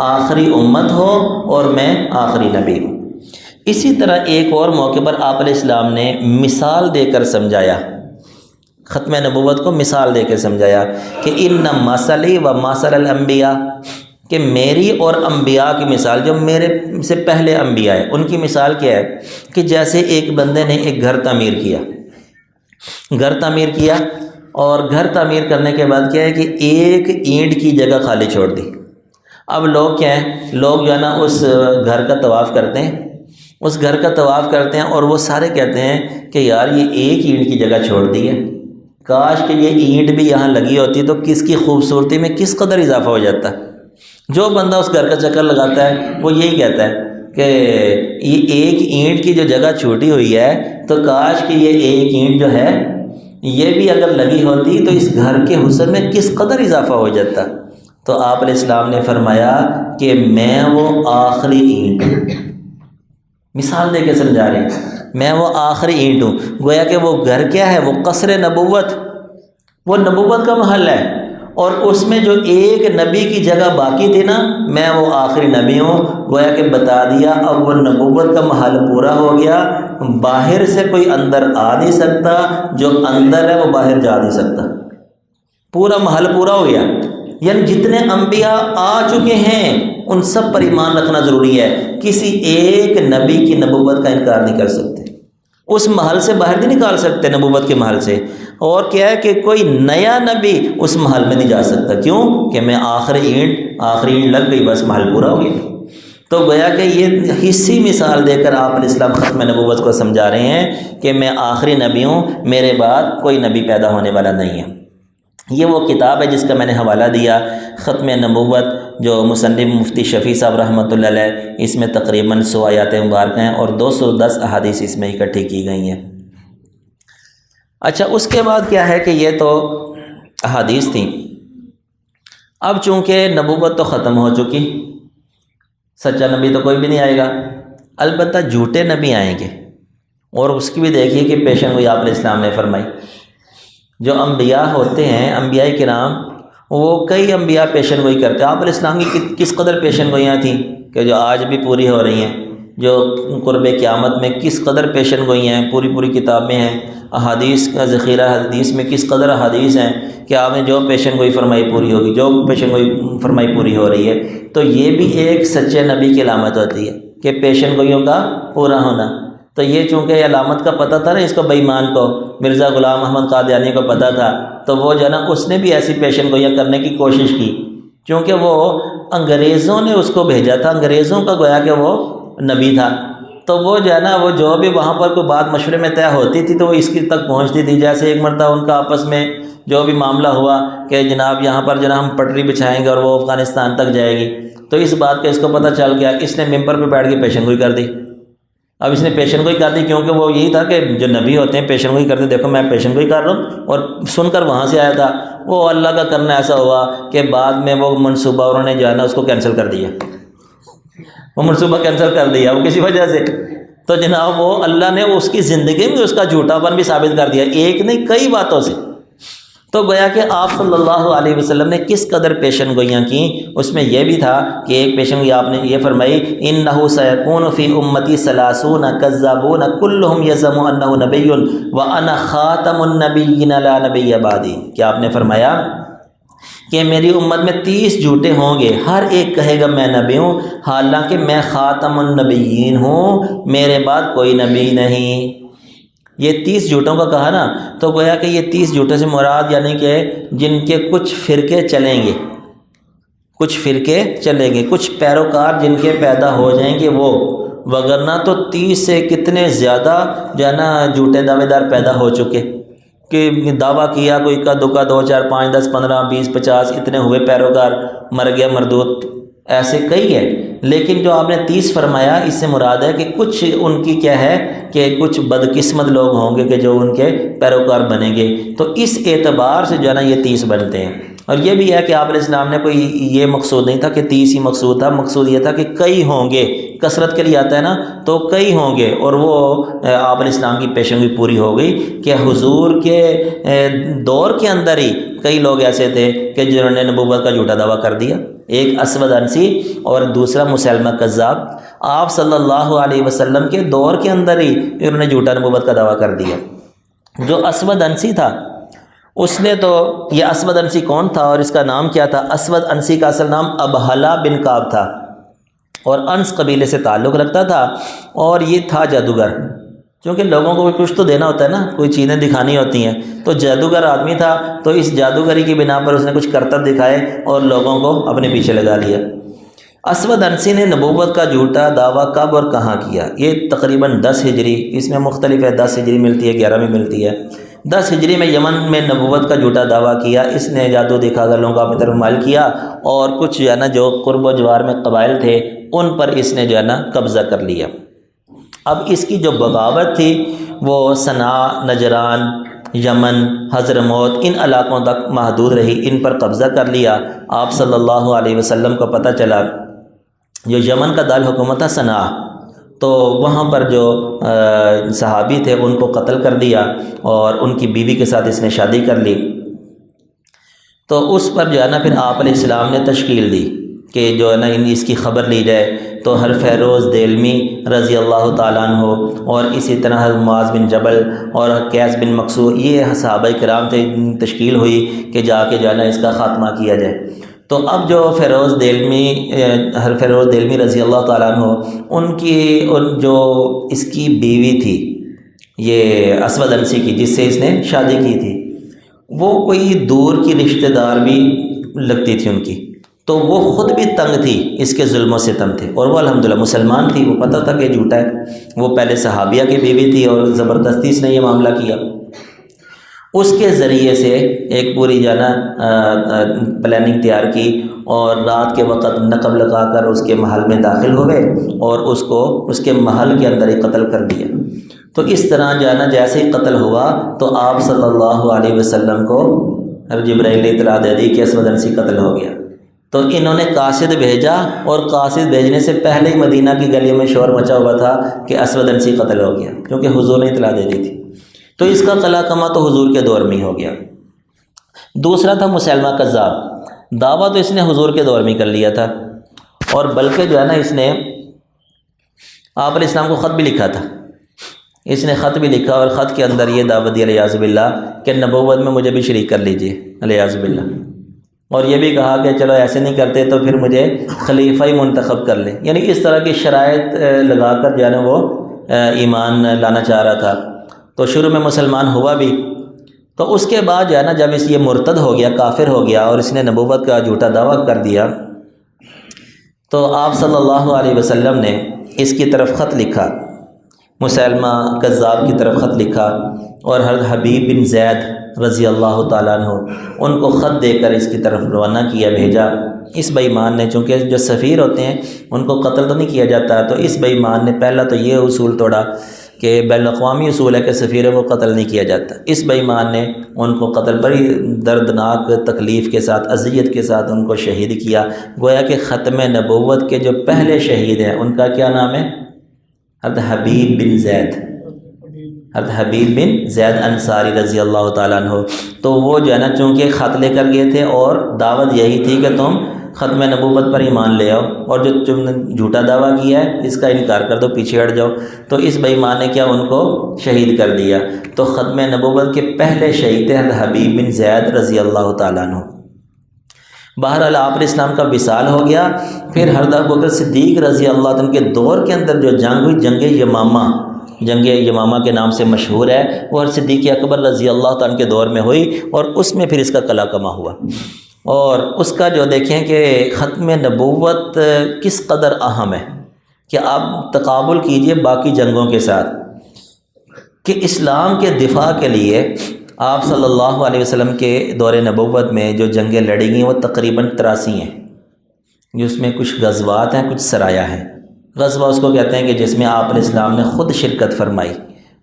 S2: آخری امت ہو اور میں آخری نبی ہوں۔ اسی طرح ایک اور موقع پر آپ علیہ السلام نے مثال دے کر سمجھایا، ختم نبوت کو مثال دے کے سمجھایا کہ ان مثلی و مثل الانبیاء، کہ میری اور انبیاء کی مثال، جو میرے سے پہلے انبیاء ہیں، ان کی مثال کیا ہے کہ جیسے ایک بندے نے ایک گھر تعمیر کیا، اور گھر تعمیر کرنے کے بعد کیا ہے کہ ایک اینٹ کی جگہ خالی چھوڑ دی۔ اب لوگ کیا ہیں، لوگ جو ہے نا اس گھر کا طواف کرتے ہیں، اور وہ سارے کہتے ہیں کہ یار یہ ایک اینٹ کی جگہ چھوڑ دی ہے، کاش کہ یہ اینٹ بھی یہاں لگی ہوتی تو کس کی خوبصورتی میں کس قدر اضافہ ہو جاتا۔ جو بندہ اس گھر کا چکر لگاتا ہے وہ یہی کہتا ہے کہ یہ ایک اینٹ کی جو جگہ چھوٹی ہوئی ہے تو کاش کہ یہ ایک اینٹ جو ہے یہ بھی اگر لگی ہوتی تو اس گھر کے حسن میں کس قدر اضافہ ہو جاتا۔ تو آپ علیہ السلام نے فرمایا کہ میں وہ آخری اینٹ ہوں، مثال دے کے سمجھا رہے ہیں، میں وہ آخری اینٹ ہوں۔ گویا کہ وہ گھر کیا ہے، وہ قصر نبوت، وہ نبوت کا محل ہے، اور اس میں جو ایک نبی کی جگہ باقی تھی نا، میں وہ آخری نبی ہوں۔ گویا کہ بتا دیا اب وہ نبوت کا محل پورا ہو گیا، باہر سے کوئی اندر آ نہیں سکتا، جو اندر ہے وہ باہر جا نہیں سکتا، پورا محل پورا ہو گیا۔ یعنی جتنے انبیاء آ چکے ہیں ان سب پر ایمان رکھنا ضروری ہے، کسی ایک نبی کی نبوت کا انکار نہیں کر سکتے، اس محل سے باہر نہیں نکال سکتے نبوت کے محل سے، اور کیا ہے کہ کوئی نیا نبی اس محل میں نہیں جا سکتا، کیوں کہ میں آخری اینٹ آخری لگ گئی، بس محل پورا ہو گیا۔ تو گویا کہ یہ حصی مثال دے کر آپ علیہ السلام ختم نبوت کو سمجھا رہے ہیں کہ میں آخری نبی ہوں، میرے بعد کوئی نبی پیدا ہونے والا نہیں ہے۔ یہ وہ کتاب ہے جس کا میں نے حوالہ دیا، ختم نبوت، جو مصنف مفتی شفیع صاحب رحمۃ اللہ علیہ، اس میں تقریباً 100 آیات مبارکہ ہیں اور 210 احادیث اس میں اکٹھی کی گئی ہیں۔ اچھا، اس کے بعد کیا ہے کہ یہ تو احادیث تھیں۔ اب چونکہ نبوت تو ختم ہو چکی، سچا نبی تو کوئی بھی نہیں آئے گا، البتہ جھوٹے نبی آئیں گے، اور اس کی بھی دیکھیے کہ پیشن گوئی آپ علیہ السلام نے فرمائی۔ جو انبیاء ہوتے ہیں، انبیاء کرام، وہ کئی انبیاء پیشن گوئی کرتے ہیں۔ آپ علیہ السلام کی کس قدر پیشن گوئیاں تھیں کہ جو آج بھی پوری ہو رہی ہیں، جو قرب قیامت میں کس قدر پیشن گوئیاں ہیں، پوری پوری کتاب میں ہیں۔ احادیث کا ذخیرہ، حدیث میں کس قدر احادیث ہیں کہ آپ نے جو پیشن گوئی فرمائی پوری ہوگی، جو پیشن گوئی فرمائی پوری ہو رہی ہے۔ تو یہ بھی ایک سچے نبی کی علامت ہوتی ہے کہ پیشن گوئیوں کا پورا ہونا۔ تو یہ چونکہ علامت کا پتہ تھا نا اس کو، بے ایمان کو، مرزا غلام احمد قادیانی کو پتہ تھا، تو وہ جو ہے نا اس نے بھی ایسی پیشن گوئیاں کرنے کی کوشش کی، چونکہ وہ انگریزوں نے اس کو بھیجا تھا، انگریزوں کا گویا کہ وہ نبی تھا۔ تو وہ جو ہے نا، وہ جو بھی وہاں پر کوئی بات مشورے میں طے ہوتی تھی تو وہ اس کی تک پہنچتی تھی۔ جیسے ایک مرتبہ ان کا آپس میں جو بھی معاملہ ہوا کہ جناب یہاں پر جناب ہم پٹری بچھائیں گے اور وہ افغانستان تک جائے گی، تو اس بات کا اس کو پتہ چل گیا، اس نے ممبر پہ بیٹھ کے پیشن گوئی کر دی۔ اب اس نے پیشن گوئی کر دی کیونکہ وہ یہی تھا کہ جو نبی ہوتے ہیں پیشن گوئی کرتے، دیکھو میں پیشن گوئی کر رہا ہوں، اور سن کر وہاں سے آیا تھا۔ وہ اللہ کا کرنا ایسا ہوا کہ بعد میں وہ منصوبہ انہوں نے جو ہے نا اس کو کینسل کر دیا، وہ منصوبہ کینسل کر دیا وہ کسی وجہ سے۔ تو جناب وہ اللہ نے اس کی زندگی میں اس کا جھوٹا پن بھی ثابت کر دیا، ایک نہیں کئی باتوں سے۔ تو گویا کہ آپ صلی اللہ علیہ وسلم نے کس قدر پیشن گوئیاں کیں، اس میں یہ بھی تھا کہ ایک پیشن گوئی آپ نے یہ فرمائی، انہ سیکون فی امتی ثلاثون کذابون کلہم یزعم انہ نبی وانا خاتم النبیین لا نبی بعدی، کہ آپ نے فرمایا کہ میری امت میں 30 جھوٹے ہوں گے، ہر ایک کہے گا میں نبی ہوں، حالانکہ میں خاتم النبیین ہوں، میرے بعد کوئی نبی نہیں۔ یہ 30 جھوٹوں کا کہا نا، تو گویا کہ یہ 30 جھوٹوں سے مراد یعنی کہ جن کے کچھ فرقے چلیں گے، کچھ فرقے چلیں گے، کچھ پیروکار جن کے پیدا ہو جائیں گے وہ، وگرنہ تو 30 سے کتنے زیادہ جو ہے نا جھوٹے دعوے دار پیدا ہو چکے کہ دعویٰ کیا کوئی کا دو کا 2 4 5 10 15 20 50 اتنے ہوئے پیروکار، مر گیا مردود، ایسے کئی ہیں۔ لیکن جو آپ نے 30 فرمایا، اس سے مراد ہے کہ کچھ ان کی کیا ہے کہ کچھ بدقسمت لوگ ہوں گے کہ جو ان کے پیروکار بنیں گے، تو اس اعتبار سے جو ہے نا یہ 30 بنتے ہیں۔ اور یہ بھی ہے کہ آپ علیہ السلام نے کوئی یہ مقصود نہیں تھا کہ 30 ہی مقصود تھا، مقصود یہ تھا کہ کئی ہوں گے، کثرت کے لیے آتا ہے نا، تو کئی ہوں گے۔ اور وہ آپ علیہ السلام کی پیشن گوئی پوری ہو گئی کہ حضور کے دور کے اندر ہی کئی لوگ ایسے تھے کہ جنہوں نے نبوت کا جھوٹا دعویٰ کر دیا، ایک اسود انسی اور دوسرا مسیلمہ کذاب۔ آپ صلی اللہ علیہ وسلم کے دور کے اندر ہی انہوں نے جھوٹا نبوت کا دعویٰ کر دیا۔ جو اسود انسی تھا اس نے تو، یہ اسود انسی کون تھا اور اس کا نام کیا تھا؟ اسود انسی کا اصل نام ابہلا بن کعب تھا اور انس قبیلے سے تعلق رکھتا تھا، اور یہ تھا جادوگر، کیونکہ لوگوں کو کچھ تو دینا ہوتا ہے نا، کوئی چیزیں دکھانی ہوتی ہیں، تو جادوگر آدمی تھا، تو اس جادوگری کی بنا پر اس نے کچھ کرتب دکھائے اور لوگوں کو اپنے پیچھے لگا لیا۔ اسود انسی نے نبوت کا جھوٹا دعویٰ کب اور کہاں کیا؟ یہ تقریباً 10 ہجری، اس میں مختلف ہے، 10 ہجری ملتی ہے، 11 میں ملتی ہے۔ 10 ہجری میں یمن میں نبوت کا جھوٹا دعویٰ کیا، اس نے جادو دکھا کر لوگوں کو اپنی طرف مائل کیا، اور کچھ جو ہے نا جو قرب و جوار میں قبائل تھے ان پر اس نے جو ہے نا قبضہ کر لیا۔ اب اس کی جو بغاوت تھی وہ صنعاء، نجران، یمن، حضرموت، ان علاقوں تک محدود رہی، ان پر قبضہ کر لیا۔ آپ صلی اللہ علیہ وسلم کو پتہ چلا، جو یمن کا دارالحکومت تھا صنعاء، تو وہاں پر جو صحابی تھے ان کو قتل کر دیا، اور ان کی بیوی کے ساتھ اس نے شادی کر لی۔ تو اس پر جو ہے نا پھر آپ علیہ السلام نے تشکیل دی کہ جو ہے نا اس کی خبر لی جائے۔ تو حرفیروز دہلمی رضی اللہ تعالیٰ عنہ، اور اسی طرح معاذ بن جبل اور قیس بن مقصور، یہ صحابہ کرام تھے، تشکیل ہوئی کہ جا کے جو ہے نا اس کا خاتمہ کیا جائے۔ تو اب جو حرفیروز دہلمی رضی اللہ تعالیٰ عنہ، ان کی جو اس کی بیوی تھی یہ اسود انسی کی، جس سے اس نے شادی کی تھی، وہ کوئی دور کی رشتہ دار بھی لگتی تھی ان کی، تو وہ خود بھی تنگ تھی، اس کے ظلم و ستم تھے، اور وہ الحمدللہ مسلمان تھی، وہ پتہ تھا کہ جھوٹا ہے، وہ پہلے صحابیہ کی بیوی تھی اور زبردستی اس نے یہ معاملہ کیا۔ اس کے ذریعے سے ایک پوری جو ہے نا پلاننگ تیار کی، اور رات کے وقت نقب لگا کر اس کے محل میں داخل ہو گئے اور اس کو اس کے محل کے اندر ہی قتل کر دیا۔ تو اس طرح جو ہے نا جیسے ہی قتل ہوا تو آپ صلی اللہ علیہ وسلم کو جبرائیل نے اطلاع دے دی کہ اسود انسی قتل ہو گیا۔ تو انہوں نے قاصد بھیجا، اور قاصد بھیجنے سے پہلے ہی مدینہ کی گلیوں میں شور مچا ہوا تھا کہ اسود انسی قتل ہو گیا، کیونکہ حضور نے اطلاع دے دی تھی۔ تو اس کا قلع کما تو حضور کے دور میں ہی ہو گیا۔ دوسرا تھا مسیلمہ کذاب، دعویٰ تو اس نے حضور کے دور میں کر لیا تھا، اور بلکہ جو ہے نا اس نے آپ علیہ السلام کو خط بھی لکھا تھا، اس نے خط بھی لکھا، اور خط کے اندر یہ دعوت دی علیہ باللہ کہ نبوت میں مجھے بھی شریک کر لیجئے علیہ باللہ، اور یہ بھی کہا کہ چلو ایسے نہیں کرتے تو پھر مجھے خلیفہ ہی منتخب کر لیں، یعنی اس طرح کی شرائط لگا کر جو ہے نا وہ ایمان لانا چاہ رہا تھا۔ تو شروع میں مسلمان ہوا بھی، تو اس کے بعد جو ہے نا جب اس یہ مرتد ہو گیا، کافر ہو گیا، اور اس نے نبوت کا جھوٹا دعویٰ کر دیا، تو آپ صلی اللہ علیہ وسلم نے اس کی طرف خط لکھا، مسیلمہ کذاب کی طرف خط لکھا، اور حضرت حبیب بن زید رضی اللہ تعالیٰ عنہ ان کو خط دے کر اس کی طرف روانہ کیا، بھیجا۔ اس بے ایمان نے، چونکہ جو سفیر ہوتے ہیں ان کو قتل تو نہیں کیا جاتا، تو اس بے ایمان نے پہلا تو یہ اصول توڑا کہ بین الاقوامی اصول ہے کہ سفیروں کو قتل نہیں کیا جاتا۔ اس بے ایمان نے ان کو قتل بڑی دردناک تکلیف کے ساتھ، اذیت کے ساتھ ان کو شہید کیا۔ گویا کہ ختم نبوت کے جو پہلے شہید ہیں ان کا کیا نام ہے؟ حضرت حبیب بن زید، حضرت حبیب بن زید انصاری رضی اللہ تعالیٰ عنہ۔ تو وہ جو ہے نا چونکہ خط لے کر گئے تھے، اور دعوت یہی تھی کہ تم ختم نبوت پر ایمان لے آؤ، اور جو تم نے جھوٹا دعویٰ کیا ہے اس کا انکار کر دو، پیچھے ہٹ جاؤ۔ تو اس بے ایمان نے کیا ان کو شہید کر دیا۔ تو ختم نبوت کے پہلے شہید تھے حضرت حبیب بن زید رضی اللہ تعالیٰ عنہ۔ بہرحال آپ علیہ السلام کا وصال ہو گیا۔ پھر حضرت ابوبکر صدیق رضی اللہ عنہ کے دور کے اندر جو جنگ ہوئی، جنگ یمامہ، جنگ یمامہ کے نام سے مشہور ہے، وہ حضرت صدیق اکبر رضی اللہ عنہ کے دور میں ہوئی، اور اس میں پھر اس کا قلع کما ہوا۔ اور اس کا جو دیکھیں کہ ختم نبوت کس قدر اہم ہے، کہ آپ تقابل کیجئے باقی جنگوں کے ساتھ، کہ اسلام کے دفاع کے لیے آپ صلی اللہ علیہ وسلم کے دور نبوت میں جو جنگیں لڑی گئیں وہ تقریباً 83 ہیں، جس میں کچھ غزوات ہیں، کچھ سرایا ہیں۔ غزوہ اس کو کہتے ہیں کہ جس میں آپ علیہ السلام نے خود شرکت فرمائی،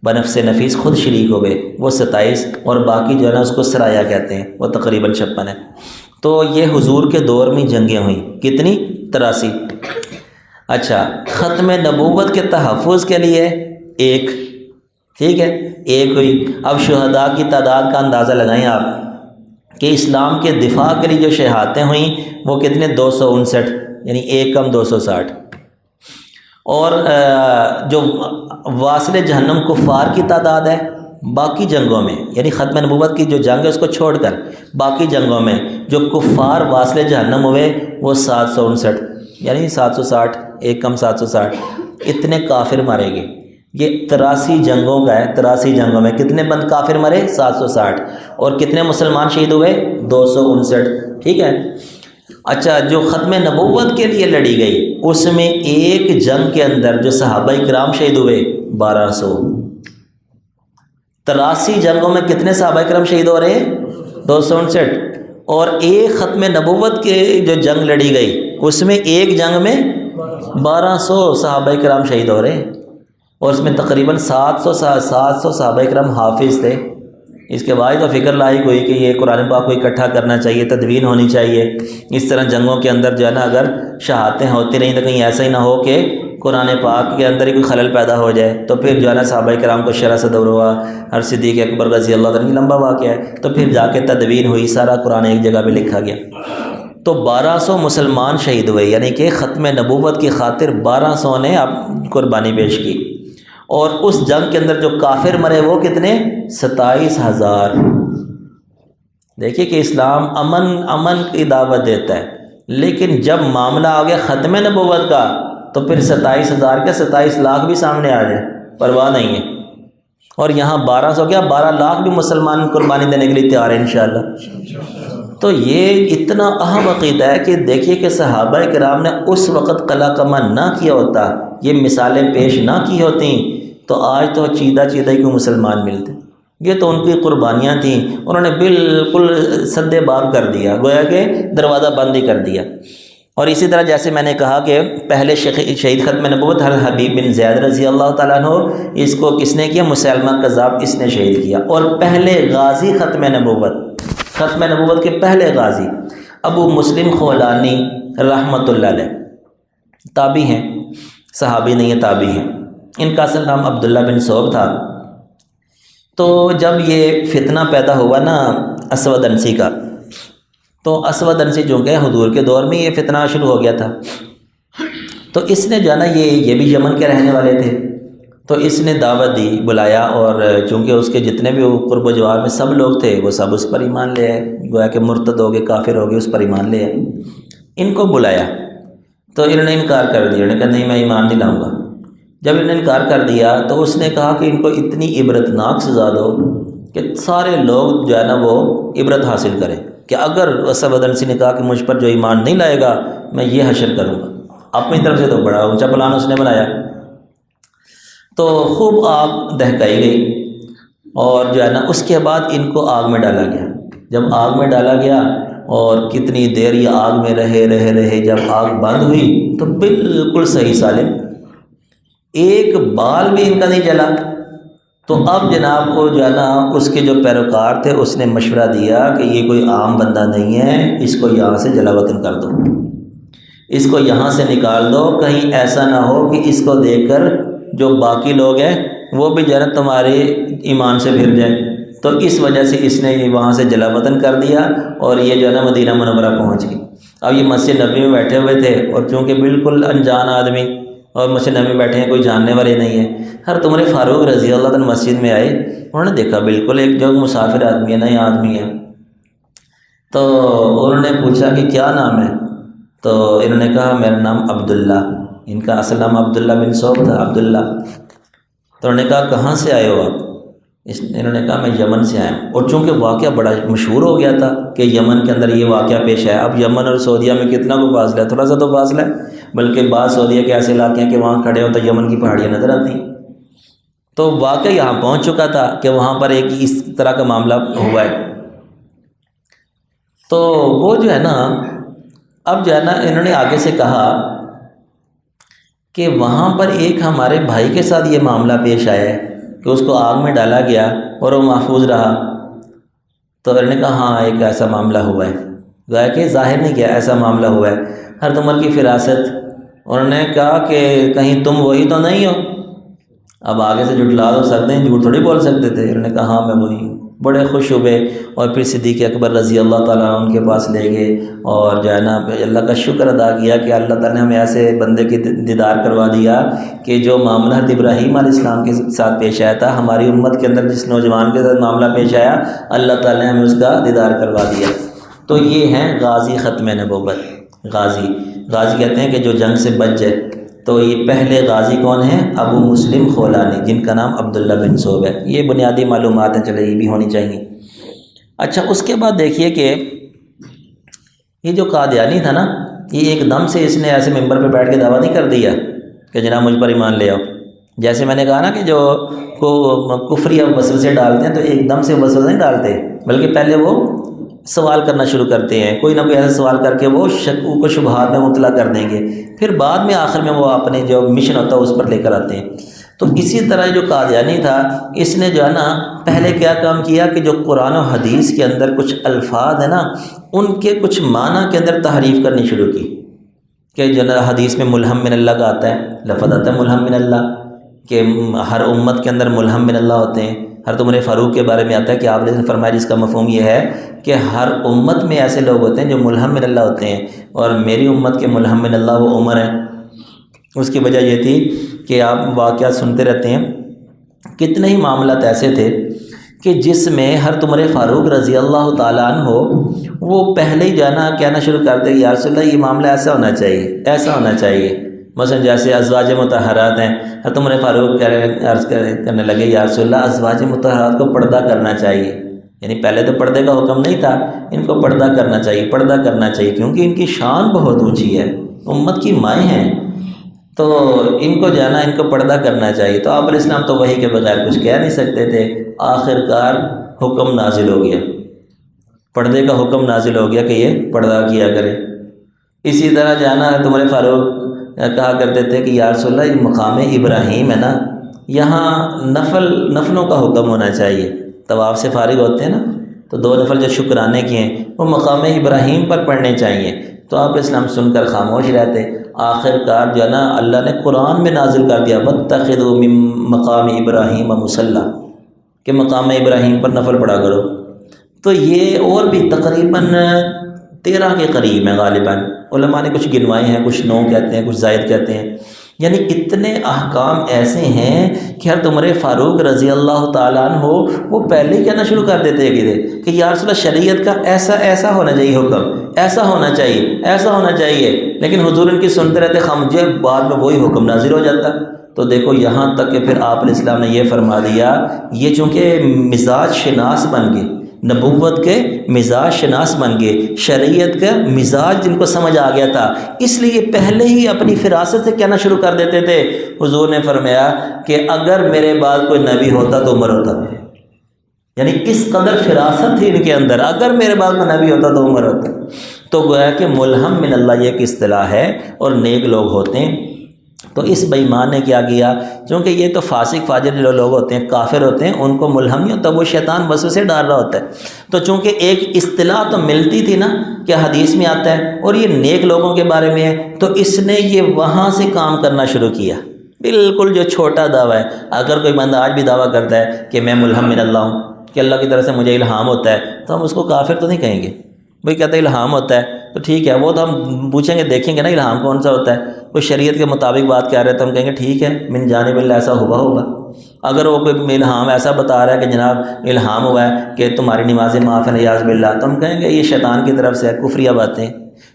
S2: بنفس نفیس خود شریک ہو گئے، وہ 27، اور باقی جو ہے نا اس کو سرایا کہتے ہیں، وہ تقریباً 56 ہے۔ تو یہ حضور کے دور میں جنگیں ہوئیں، کتنی؟ 83۔ اچھا، ختم نبوت کے تحفظ کے لیے ایک، ٹھیک ہے، ایک ہوئی۔ اب شہداء کی تعداد کا اندازہ لگائیں آپ کہ اسلام کے دفاع کے لیے جو شہادتیں ہوئیں وہ کتنے؟ 259، یعنی ایک کم 260۔ اور جو واصل جہنم کفار کی تعداد ہے باقی جنگوں میں، یعنی ختم نبوت کی جو جنگ ہے اس کو چھوڑ کر باقی جنگوں میں جو کفار واصل جہنم ہوئے وہ 759، یعنی 760، ایک کم 760۔ اتنے کافر مارے گئے۔ یہ 83 جنگوں کا ہے، 83 جنگوں میں کتنے بند کافر مرے؟ 760۔ اور کتنے مسلمان شہید ہوئے؟ 259، ٹھیک ہے۔ اچھا، جو ختم نبوت کے لیے لڑی گئی اس میں ایک جنگ کے اندر جو صحابہ کرام شہید ہوئے 1200۔ 83 جنگوں میں کتنے صحابہ کرام شہید ہو رہے ہیں؟ 259۔ اور ایک ختم نبوت کے جو جنگ لڑی گئی اس میں ایک جنگ میں 1200 صحابہ کرام شہید ہو رہے ہیں، اور اس میں تقریباً 700 صحابہ کرام حافظ تھے۔ اس کے بعد تو فکر لاحق ہوئی کہ یہ قرآن پاک کو اکٹھا کرنا چاہیے، تدوین ہونی چاہیے۔ اس طرح جنگوں کے اندر جو ہے نا اگر شہادتیں ہوتی رہیں تو کہیں ایسا ہی نہ ہو کہ قرآن پاک کے اندر ہی کوئی خلل پیدا ہو جائے، تو پھر جو ہے نا صحابہ کرام کو شرح صدور ہوا۔ حضرت صدیق اکبر رضی اللہ عنہ لمبا واقعہ ہے، تو پھر جا کے تدوین ہوئی، سارا قرآن ایک جگہ پہ لکھا گیا۔ تو 1200 مسلمان شہید ہوئے، یعنی کہ ختم نبوت کی خاطر 1200 نے قربانی پیش کی۔ اور اس جنگ کے اندر جو کافر مرے وہ کتنے؟ 27,000۔ دیکھیے کہ اسلام امن کی دعوت دیتا ہے، لیکن جب معاملہ آ گیا ختم نبوت کا تو پھر 27,000 کے 27 لاکھ بھی سامنے آ جائے، پرواہ نہیں ہے۔ اور یہاں 1200 کیا 12 لاکھ بھی مسلمان قربانی دینے کے لیے تیار ہیں انشاءاللہ۔ تو یہ اتنا اہم عقیدہ ہے کہ دیکھیے کہ صحابہ کرام نے اس وقت قلع کما نہ کیا ہوتا، یہ مثالیں پیش نہ کی ہوتیں، تو آج تو چیدہ چیدہ ہی کوئی مسلمان ملتے۔ یہ تو ان کی قربانیاں تھیں، انہوں نے بالکل سد باب کر دیا، گویا کہ دروازہ بند ہی کر دیا۔ اور اسی طرح جیسے میں نے کہا کہ پہلے شہید ختم نبوت حبیب بن زیاد رضی اللہ تعالیٰ عنہ، اس کو کس نے کیا؟ مسلمہ کذاب، اس نے شہید کیا۔ اور پہلے غازی ختم نبوت کے پہلے غازی ابو مسلم خولانی رحمۃ اللہ علیہ، تابعی ہیں، صحابی نہیں ہیں، تابعی ہیں۔ ان کا اصل نام عبداللہ بن صوب تھا۔ تو جب یہ فتنہ پیدا ہوا نا اسود انسی کا، تو اسود انسی جو کہ حضور کے دور میں یہ فتنہ شروع ہو گیا تھا، تو اس نے جانا یہ بھی یمن کے رہنے والے تھے، تو اس نے دعوت دی، بلایا، اور چونکہ اس کے جتنے بھی قرب و جوار میں سب لوگ تھے وہ سب اس پر ایمان لے آئے، گویا کہ مرتد ہو گئے، کافر ہو گئے، اس پر ایمان لے آئے۔ ان کو بلایا تو انہوں نے انکار کر دیا، انہوں نے کہا نہیں میں ایمان نہیں لاؤں گا۔ جب انہوں نے انکار کر دیا تو اس نے کہا کہ ان کو اتنی عبرتناک سزا دو کہ سارے لوگ جو ہے نا وہ عبرت حاصل کریں، کہ اگر اسود انسی نے کہا کہ مجھ پر جو ایمان نہیں لائے گا میں یہ حشر کروں گا۔ اپنی طرف سے تو بڑا اونچا پلان اس نے بنایا۔ تو خوب آگ دہکائی گئی، اور جو ہے نا اس کے بعد ان کو آگ میں ڈالا گیا۔ جب آگ میں ڈالا گیا اور کتنی دیر یہ آگ میں رہے، جب آگ بند ہوئی تو بالکل صحیح سالم، ایک بال بھی ان کا نہیں جلا۔ تو اب جناب کو جو ہے نا اس کے جو پیروکار تھے اس نے مشورہ دیا کہ یہ کوئی عام بندہ نہیں ہے، اس کو یہاں سے جلا وطن کر دو، اس کو یہاں سے نکال دو، کہیں ایسا نہ ہو کہ اس کو دیکھ کر جو باقی لوگ ہیں وہ بھی جو ہے نا تمہارے ایمان سے پھر جائیں۔ تو اس وجہ سے اس نے وہاں سے جلا وطن کر دیا، اور یہ جو ہے نا مدینہ منورہ پہنچ گئی۔ اب یہ مسجد نبی میں بیٹھے ہوئے تھے، اور چونکہ بالکل انجان آدمی اور مسجد نبی میں بیٹھے ہیں، کوئی جاننے والے نہیں ہیں۔ حضرت عمر فاروق رضی اللہ عنہ مسجد میں آئے، انہوں نے دیکھا بالکل ایک جو مسافر آدمی ہے، نیا آدمی ہے، تو انہوں نے پوچھا کہ کیا نام ہے؟ تو انہوں نے کہا میرا نام عبداللہ، ان کا اصل نام عبداللہ بن صوب تھا، عبداللہ۔ تو انہوں نے کہا کہاں سے آئے ہو آپ؟ انہوں نے کہا میں یمن سے آیا ہوں۔ اور چونکہ واقعہ بڑا مشہور ہو گیا تھا کہ یمن کے اندر یہ واقعہ پیش آیا، اب یمن اور سعودیہ میں کتنا کو فاصلہ ہے، تھوڑا سا تو فاصلہ ہے، بلکہ بعض سعودیہ کے ایسے علاقے ہیں کہ وہاں کھڑے ہوں تو یمن کی پہاڑیاں نظر آتی ہیں۔ تو واقعہ یہاں پہنچ چکا تھا کہ وہاں پر ایک اس طرح کا معاملہ ہوا ہے۔ تو وہ جو ہے نا اب جو ہے نا انہوں نے آگے سے کہا کہ وہاں پر ایک ہمارے بھائی کے ساتھ یہ معاملہ پیش آیا ہے کہ اس کو آگ میں ڈالا گیا اور وہ محفوظ رہا۔ تو انہوں نے کہا ہاں ایک ایسا معاملہ ہوا ہے، گویا کہ ظاہر نہیں کیا ایسا معاملہ ہوا ہے۔ حضرت عمر کی فراست، انہوں نے کہا کہ کہیں تم وہی تو نہیں ہو؟ اب آگے سے جھٹلا تو سکتے ہیں، جھوٹ تھوڑی بول سکتے تھے۔ انہوں نے کہا ہاں میں وہی ہوں۔ بڑے خوش ہوئے، اور پھر صدیق اکبر رضی اللہ تعالیٰ عنہ ان کے پاس لے گئے، اور جو ہے نا اللہ کا شکر ادا کیا کہ اللہ تعالیٰ نے ہمیں ایسے بندے کی دیدار کروا دیا کہ جو معاملہ حضرت ابراہیم علیہ السلام کے ساتھ پیش آیا تھا، ہماری امت کے اندر جس نوجوان کے ساتھ معاملہ پیش آیا، اللہ تعالیٰ نے ہمیں اس کا دیدار کروا دیا۔ تو یہ ہیں غازی ختم نبوت۔ غازی کہتے ہیں کہ جو جنگ سے بچ جائے۔ تو یہ پہلے غازی کون ہیں؟ ابو مسلم خولانی، جن کا نام عبداللہ بن صوب ہے۔ یہ بنیادی معلومات ہیں، چلے یہ بھی ہونی چاہیے۔ اچھا، اس کے بعد دیکھیے کہ یہ جو قادیانی تھا نا، یہ ایک دم سے اس نے ایسے ممبر پہ بیٹھ کے دعویٰ نہیں کر دیا کہ جناب مجھ پر ایمان لے آؤ۔ جیسے میں نے کہا نا کہ جو کفر یا وسوسے ڈالتے ہیں تو ایک دم سے وسوسے نہیں ڈالتے، بلکہ پہلے وہ سوال کرنا شروع کرتے ہیں، کوئی نہ کوئی ایسا سوال کر کے وہ شکوک و شبہات میں مبتلا کر دیں گے، پھر بعد میں آخر میں وہ اپنے جو مشن ہوتا ہے اس پر لے کر آتے ہیں۔ تو اسی طرح جو قادیانی تھا، اس نے جو ہے نا پہلے کیا کام کیا کہ جو قرآن و حدیث کے اندر کچھ الفاظ ہیں نا، ان کے کچھ معنی کے اندر تحریف کرنی شروع کی، کہ جو حدیث میں ملہم من اللہ کا آتا ہے، لفظ آتا ہے ملہم من اللہ، کہ ہر امت کے اندر ملہم من اللہ ہوتے ہیں۔ حضرت عمر فاروق کے بارے میں آتا ہے کہ آپ نے فرمایا جس کا مفہوم یہ ہے کہ ہر امت میں ایسے لوگ ہوتے ہیں جو ملہم من اللہ ہوتے ہیں، اور میری امت کے ملہم من اللہ وہ عمر ہیں۔ اس کی وجہ یہ تھی کہ آپ واقعات سنتے رہتے ہیں، کتنے ہی معاملات ایسے تھے کہ جس میں حضرت عمر فاروق رضی اللہ تعالیٰ عنہ وہ پہلے ہی جانا کہنا شروع کرتے یا رسول اللہ یہ معاملہ ایسا ہونا چاہیے، ایسا ہونا چاہیے۔ مثلا جیسے ازواج مطہرات ہیں، حضرت عمر فاروق عرض کرنے لگے یا رسول اللہ ازواج مطہرات کو پردہ کرنا چاہیے، یعنی پہلے تو پردے کا حکم نہیں تھا، ان کو پردہ کرنا چاہیے، پردہ کرنا چاہیے، کیونکہ ان کی شان بہت اونچی ہے، امت کی مائیں ہیں، تو ان کو جانا، ان کو پردہ کرنا چاہیے۔ تو آپ علیہ السلام تو وحی کے بغیر کچھ کہہ نہیں سکتے تھے، آخر کار حکم نازل ہو گیا، پردے کا حکم نازل ہو گیا کہ یہ پردہ کیا کرے۔ اسی طرح جانا عمر فاروق کہا کرتے تھے کہ یا رسول اللہ، یہ مقام ابراہیم ہے نا، یہاں نفلوں کا حکم ہونا چاہیے، طواف سے فارغ ہوتے ہیں نا تو 2 نفل جو شکرانے کے ہیں وہ مقام ابراہیم پر پڑھنے چاہیے، تو آپ اسلام سن کر خاموش رہتے۔ آخر کار جو ہے نا اللہ نے قرآن میں نازل کر دیا وَاتَّخِذُوا مِن مقام ابراہیم مصلی، کہ مقام ابراہیم پر نفل پڑھا کرو۔ تو یہ اور بھی تقریباً 13 کے قریب ہیں غالباً، علماء نے کچھ گنوائے ہیں، کچھ 9 کہتے ہیں، کچھ زائد کہتے ہیں، یعنی اتنے احکام ایسے ہیں کہ حضرت عمر فاروق رضی اللہ تعالیٰ عنہ وہ پہلے ہی کہنا شروع کر دیتے کہ یا رسول اللہ شریعت کا ایسا ہونا چاہیے حکم، ایسا ہونا چاہیے، ایسا ہونا چاہیے، لیکن حضور ان کی سنتے رہتے خاموشی، بعد میں وہی حکم نازل ہو جاتا۔ تو دیکھو یہاں تک کہ پھر آپ علیہ السلام نے یہ فرما دیا، یہ چونکہ مزاج شناس بن گئے، نبوت کے مزاج شناس بن گئے، شریعت کا مزاج جن کو سمجھ آ گیا تھا، اس لیے پہلے ہی اپنی فراست سے کہنا شروع کر دیتے تھے۔ حضور نے فرمایا کہ اگر میرے بعد کوئی نبی ہوتا تو عمر ہوتا، یعنی اس قدر فراست تھی ان کے اندر، اگر میرے بعد کوئی نبی ہوتا تو عمر ہوتا۔ تو گویا کہ ملہم من اللہ یہ ایک اصطلاح ہے، اور نیک لوگ ہوتے ہیں۔ تو اس بے ایمان نے کیا کیا، چونکہ یہ تو فاسق فاجر جو لوگ ہوتے ہیں، کافر ہوتے ہیں، ان کو ملہم نہیں ہوتا، وہ شیطان وسوسے ڈال رہا ہوتا ہے۔ تو چونکہ ایک اصطلاح تو ملتی تھی نا کہ حدیث میں آتا ہے اور یہ نیک لوگوں کے بارے میں ہے، تو اس نے یہ وہاں سے کام کرنا شروع کیا، بالکل جو چھوٹا دعویٰ ہے۔ اگر کوئی بندہ آج بھی دعویٰ کرتا ہے کہ میں ملہم من اللہ ہوں، کہ اللہ کی طرف سے مجھے الہام ہوتا ہے، تو ہم اس کو کافر تو نہیں کہیں گے۔ بھئی کہتے ہیں الہام ہوتا ہے تو ٹھیک ہے، وہ تو ہم پوچھیں گے، دیکھیں گے نا الہام کون سا ہوتا ہے، کوئی شریعت کے مطابق بات کہہ رہے تو ہم کہیں گے ٹھیک ہے، من جانب اللہ ایسا ہوا ہوگا۔ اگر وہ کوئی الہام ایسا بتا رہا ہے کہ جناب الہام ہوا ہے کہ تمہاری نمازیں معاف ہیں نیاز باللہ، تو ہم کہیں گے یہ شیطان کی طرف سے ہے، کفریہ باتیں۔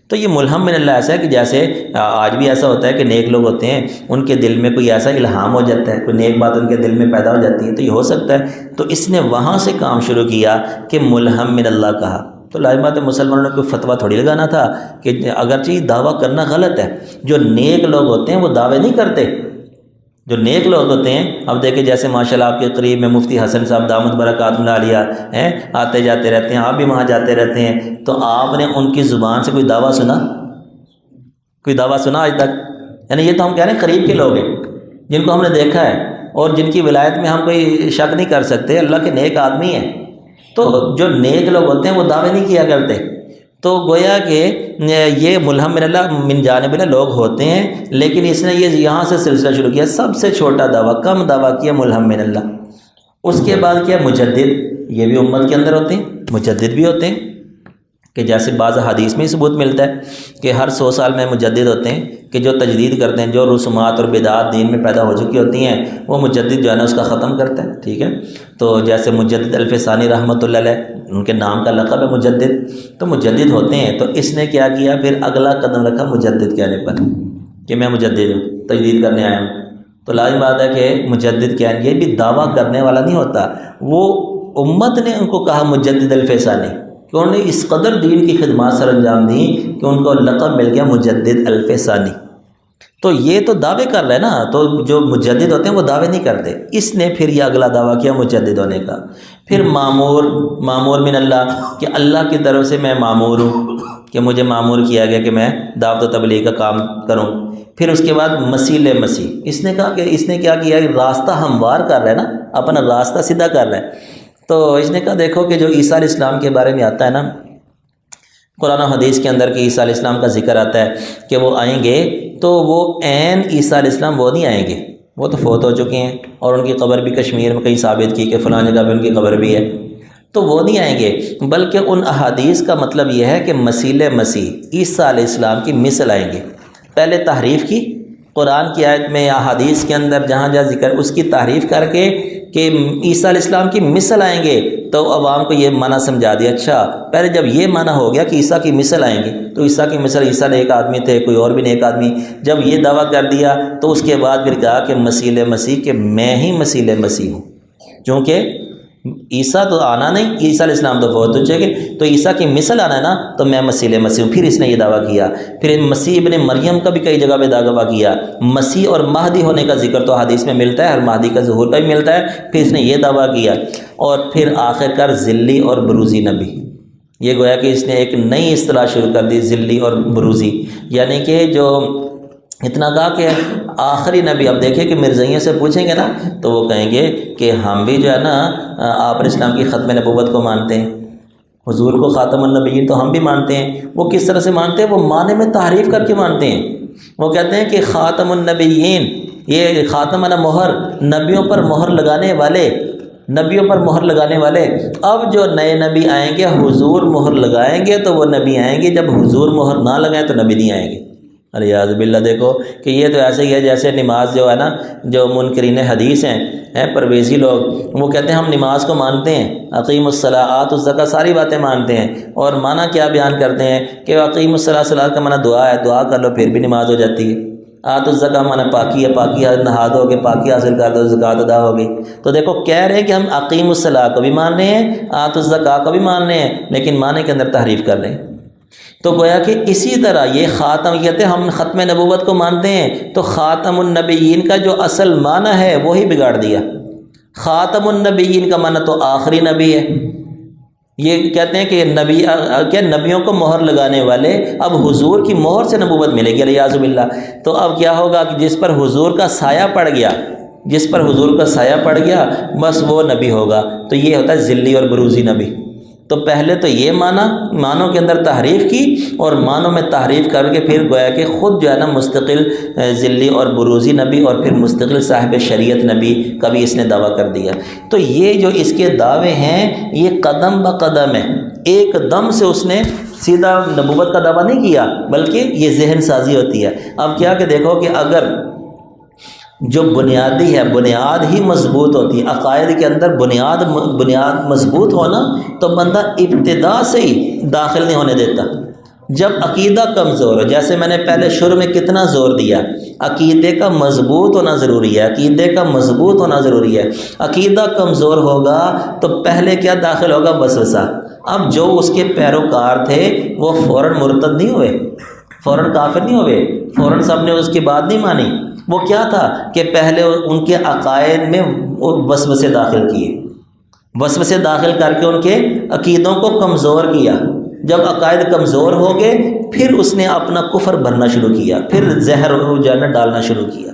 S2: تو یہ ملہم من اللہ ایسا ہے کہ جیسے آج بھی ایسا ہوتا ہے کہ نیک لوگ ہوتے ہیں، ان کے دل میں کوئی ایسا الہام ہو جاتا ہے، کوئی نیک بات ان کے دل میں پیدا ہو جاتی ہے، تو یہ ہو سکتا ہے۔ تو اس نے وہاں سے کام شروع کیا کہ ملہم من اللہ کہا۔ تو لازمات مسلمانوں نے کوئی فتویٰ تھوڑی لگانا تھا کہ اگرچہ دعویٰ کرنا غلط ہے، جو نیک لوگ ہوتے ہیں وہ دعوے نہیں کرتے، جو نیک لوگ ہوتے ہیں۔ اب دیکھیں جیسے ماشاءاللہ آپ کے قریب میں مفتی حسن صاحب دامت برکاتہ اللہ علیہ ہیں، آتے جاتے رہتے ہیں، آپ بھی وہاں جاتے رہتے ہیں، تو آپ نے ان کی زبان سے کوئی دعویٰ سنا؟ کوئی دعویٰ سنا آج تک؟ یعنی یہ تو ہم کہہ رہے ہیں قریب کے لوگ ہیں جن کو ہم نے دیکھا ہے اور جن کی ولایت میں ہم کوئی شک نہیں کر سکتے، اللہ کے نیک آدمی ہیں۔ تو جو نیک لوگ ہوتے ہیں وہ دعوے نہیں کیا کرتے۔ تو گویا کہ یہ ملہم من اللہ من جانب اللہ لوگ ہوتے ہیں، لیکن اس نے یہ یہاں سے سلسلہ شروع کیا، سب سے چھوٹا دعویٰ، کم دعویٰ کیا ملہم من اللہ۔ اس کے بعد کیا مجدد، یہ بھی امت کے اندر ہوتے ہیں، مجدد بھی ہوتے ہیں، کہ جیسے بعض حدیث میں ثبوت ملتا ہے کہ ہر 100 سال میں مجدد ہوتے ہیں، کہ جو تجدید کرتے ہیں، جو رسومات اور بدعات دین میں پیدا ہو چکی ہوتی ہیں، وہ مجدد جو ہے نا اس کا ختم کرتا ہے، ٹھیک ہے۔ تو جیسے مجدد الف ثانی رحمۃ اللہ علیہ، ان کے نام کا لقب ہے مجدد، تو مجدد ہوتے ہیں۔ تو اس نے کیا کیا، پھر اگلا قدم رکھا مجدد کہنے پر، کہ میں مجدد ہوں، تجدید کرنے آیا ہوں۔ تو لازم بات ہے کہ مجدد کیا ہے، یہ بھی دعویٰ کرنے والا نہیں ہوتا، وہ امت نے ان کو کہا مجدد الف ثانی، کہ انہوں نے اس قدر دین کی خدمات سر انجام دی کہ ان کو لقب مل گیا مجدد الف ثانی۔ تو یہ تو دعوے کر رہے ہیں نا، تو جو مجدد ہوتے ہیں وہ دعوے نہیں کرتے۔ اس نے پھر یہ اگلا دعویٰ کیا مجدد ہونے کا۔ پھر معمور من اللہ، کہ اللہ کی طرف سے میں معمور ہوں، کہ مجھے معمور کیا گیا کہ میں دعوت و تبلیغ کا کام کروں۔ پھر اس کے بعد مسیل مسیح، اس نے کہا کہ اس نے کیا کیا، راستہ ہموار کر رہا ہے نا، اپنا راستہ سیدھا کر رہا ہے۔ تو اس نے کہا دیکھو کہ جو عیسیٰ علیہ السلام کے بارے میں آتا ہے نا قرآن و حدیث کے اندر، کہ عیسیٰ علیہ السلام کا ذکر آتا ہے کہ وہ آئیں گے، تو وہ عین عیسیٰ علیہ السلام وہ نہیں آئیں گے، وہ تو فوت ہو چکے ہیں، اور ان کی قبر بھی کشمیر میں کہیں ثابت کی کہ فلاں جگہ پہ ان کی قبر بھی ہے، تو وہ نہیں آئیں گے، بلکہ ان احادیث کا مطلب یہ ہے کہ مسیل مسیح عیسیٰ علیہ السلام کی مثل آئیں گے۔ پہلے تحریف کی، قرآن کی آیت میں یا حدیث کے اندر جہاں جہاں ذکر، اس کی تحریف کر کے کہ عیسیٰ علیہ السلام کی مثل آئیں گے، تو عوام کو یہ معنی سمجھا دیا۔ اچھا پہلے جب یہ معنی ہو گیا کہ عیسیٰ کی مثل آئیں گے، تو عیسیٰ کی مثل، عیسیٰ نے ایک آدمی تھے، کوئی اور بھی نہیں ایک آدمی، جب یہ دعویٰ کر دیا تو اس کے بعد پھر کہا کہ مسیل مسیح، کہ میں ہی مسیل مسیح ہوں، چونکہ عیسیٰ تو آنا نہیں، عیسیٰ علیہ السلام تو فوت ہو چکے، تو عیسیٰ کی مثل آنا ہے نا، تو میں مسیح ہوں۔ پھر اس نے یہ دعویٰ کیا، پھر مسیح ابن مریم کا بھی کئی جگہ پہ دعویٰ کیا، مسیح اور مہدی ہونے کا ذکر تو حدیث میں ملتا ہے، اور مہدی کا ظہور کا بھی ملتا ہے، پھر اس نے یہ دعویٰ کیا، اور پھر آخر کار ذلی اور بروزی نبی، یہ گویا کہ اس نے ایک نئی اصطلاح شروع کر دی، ذلی اور بروزی، یعنی کہ جو اتنا کہا کہ آخری نبی۔ اب دیکھیں کہ مرزائیوں سے پوچھیں گے نا تو وہ کہیں گے کہ ہم بھی جو ہے نا آپ علیہ السلام کی ختم نبوت کو مانتے ہیں، حضور کو خاتم النبیین تو ہم بھی مانتے ہیں۔ وہ کس طرح سے مانتے ہیں؟ وہ معنی میں تحریف کر کے مانتے ہیں۔ وہ کہتے ہیں کہ خاتم النبیین، یہ خاتم انا مہر، نبیوں پر مہر لگانے والے، نبیوں پر مہر لگانے والے۔ اب جو نئے نبی آئیں گے حضور مہر لگائیں گے تو وہ نبی آئیں گے، جب حضور مہر نہ لگائیں تو نبی نہیں آئیں گے۔ الیاذ باللہ۔ دیکھو کہ یہ تو ایسے ہی ہے جیسے نماز جو ہے نا، جو منکرین حدیث ہیں پرویزی لوگ، وہ کہتے ہیں ہم نماز کو مانتے ہیں، اقیم الصلاۃ آتوا الزکوٰۃ، ساری باتیں مانتے ہیں، اور معنی کیا بیان کرتے ہیں کہ اقیم الصلاۃ، صلاۃ کا معنی دعا ہے، دعا کر لو پھر بھی نماز ہو جاتی ہے۔ آتوا الزکوٰۃ معنی پاکی ہے، پاکی نہا دو گے، پاکی حاصل کر دو، زکوٰۃ ادا ہوگی۔ تو دیکھو کہہ رہے ہیں کہ ہم اقیم الصلاۃ کو بھی مان رہے ہیں، آتوا الزکوٰۃ کو بھی مان رہے ہیں، لیکن معنی کے اندر تحریف کر رہے ہیں۔ تو گویا کہ اسی طرح یہ خاتم، کہتے ہیں ہم ختم نبوت کو مانتے ہیں، تو خاتم النبیین کا جو اصل معنی ہے وہی بگاڑ دیا۔ خاتم النبیین کا معنی تو آخری نبی ہے، یہ کہتے ہیں کہ نبی کیا نبیوں کو مہر لگانے والے، اب حضور کی مہر سے نبوت ملے گی، الیاذ باللہ۔ تو اب کیا ہوگا کہ جس پر حضور کا سایہ پڑ گیا، جس پر حضور کا سایہ پڑ گیا بس وہ نبی ہوگا۔ تو یہ ہوتا ہے ذلی اور بروزی نبی۔ تو پہلے تو یہ معنوں کے اندر تحریف کی، اور معنوں میں تحریف کر کے پھر گویا کہ خود جو ہے نا مستقل ذلی اور بروزی نبی، اور پھر مستقل صاحب شریعت نبی کا بھی اس نے دعویٰ کر دیا۔ تو یہ جو اس کے دعوے ہیں یہ قدم بقدم ہے، ایک دم سے اس نے سیدھا نبوت کا دعویٰ نہیں کیا، بلکہ یہ ذہن سازی ہوتی ہے۔ اب کیا کہ دیکھو کہ اگر جو بنیادی ہے، بنیاد ہی مضبوط ہوتی ہے، عقائد کے اندر بنیاد مضبوط ہونا تو بندہ ابتدا سے ہی داخل نہیں ہونے دیتا۔ جب عقیدہ کمزور ہو، جیسے میں نے پہلے شروع میں کتنا زور دیا، عقیدے کا مضبوط ہونا ضروری ہے، عقیدے کا مضبوط ہونا ضروری ہے۔ عقیدہ کمزور ہوگا تو پہلے کیا داخل ہوگا؟ وسوسہ۔ اب جو اس کے پیروکار تھے وہ فوراً مرتد نہیں ہوئے، فوراً کافر نہیں ہوئے، فوراً سب نے اس کی بات نہیں مانی۔ وہ کیا تھا کہ پہلے ان کے عقائد میں وسوسے داخل کیے، وسوسے داخل کر کے ان کے عقیدوں کو کمزور کیا۔ جب عقائد کمزور ہو گئے پھر اس نے اپنا کفر بھرنا شروع کیا، پھر زہر جانا ڈالنا شروع کیا۔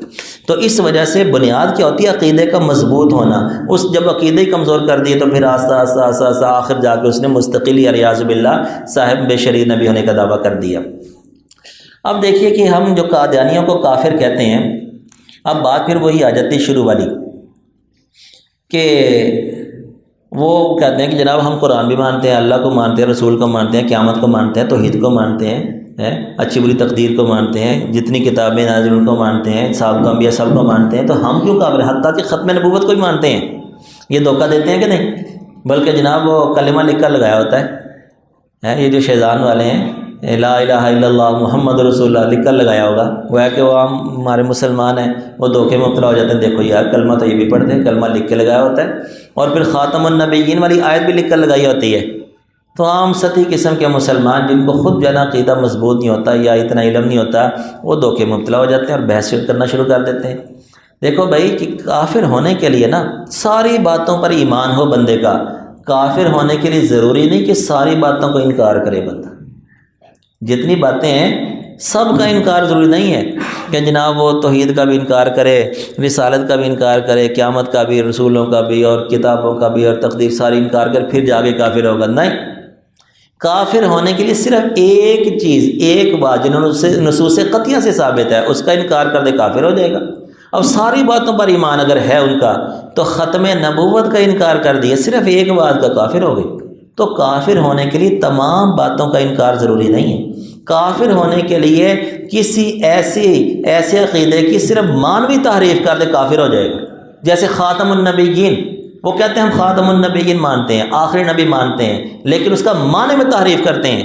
S2: تو اس وجہ سے بنیاد کیا ہوتی ہے؟ عقیدے کا مضبوط ہونا۔ اس جب عقیدے کمزور کر دیے تو پھر آہستہ آہستہ آہستہ آہستہ آخر جا کے اس نے مستقلی الیاذ باللہ صاحب بے شریر نبی ہونے کا دعویٰ کر دیا۔ اب دیکھیے کہ ہم جو قادیانیوں کو کافر کہتے ہیں، اب بات پھر وہی آ جاتی شروع والی کہ وہ کہتے ہیں کہ جناب ہم قرآن بھی مانتے ہیں، اللہ کو مانتے ہیں، رسول کو مانتے ہیں، قیامت کو مانتے ہیں، توحید کو مانتے ہیں، اچھی بری تقدیر کو مانتے ہیں، جتنی کتابیں نازل ان کو مانتے ہیں، سابقہ انبیاء سب کو مانتے ہیں، تو ہم کیوں کافر ہیں؟ حتیٰ کہ ختم نبوت کو بھی مانتے ہیں۔ یہ دھوکہ دیتے ہیں کہ نہیں؟ بلکہ جناب وہ کلمہ لکھ کر لگایا ہوتا ہے، یہ جو شیطان والے ہیں، لا الہ الا اللہ محمد رسول اللہ لکھ کر لگایا ہوگا، وہ ہے کہ وہ ہم ہمارے مسلمان ہیں، وہ دھوکے میں مبتلا ہو جاتے ہیں، دیکھو یار کلمہ تو یہ بھی پڑھتے ہیں، کلمہ لکھ کے لگایا ہوتا ہے، اور پھر خاتم النبیین والی آیت بھی لکھ کر لگائی ہوتی ہے۔ تو عام سطحی قسم کے مسلمان جن کو خود جو ہے نا عقیدہ مضبوط نہیں ہوتا یا اتنا علم نہیں ہوتا، وہ دھوکے میں مبتلا ہو جاتے ہیں اور بحث کرنا شروع کر دیتے ہیں۔ دیکھو بھائی کہ کافر ہونے کے لیے نا ساری باتوں پر ایمان ہو بندے کا، کافر ہونے کے لیے ضروری نہیں کہ ساری باتوں کو انکار کرے بندہ۔ جتنی باتیں ہیں سب کا انکار ضروری نہیں ہے کہ جناب وہ توحید کا بھی انکار کرے، رسالت کا بھی انکار کرے، قیامت کا بھی، رسولوں کا بھی، اور کتابوں کا بھی، اور تقدیر ساری انکار کر پھر جا کے کافر ہوگا۔ نہیں، کافر ہونے کے لیے صرف ایک چیز، ایک بات جنہوں نے نصوص قطعیہ سے ثابت ہے، اس کا انکار کر دے کافر ہو جائے گا۔ اب ساری باتوں پر ایمان اگر ہے ان کا، تو ختم نبوت کا انکار کر دیا، صرف ایک بات کا کافر ہو گئی۔ تو کافر ہونے کے لیے تمام باتوں کا انکار ضروری نہیں ہے۔ کافر ہونے کے لیے کسی ایسے عقیدے کی صرف مانوی تحریف کر دے کافر ہو جائے گا۔ جیسے خاتم النبیین، وہ کہتے ہیں ہم خاتم النبیین مانتے ہیں، آخری نبی مانتے ہیں، لیکن اس کا معنی میں تحریف کرتے ہیں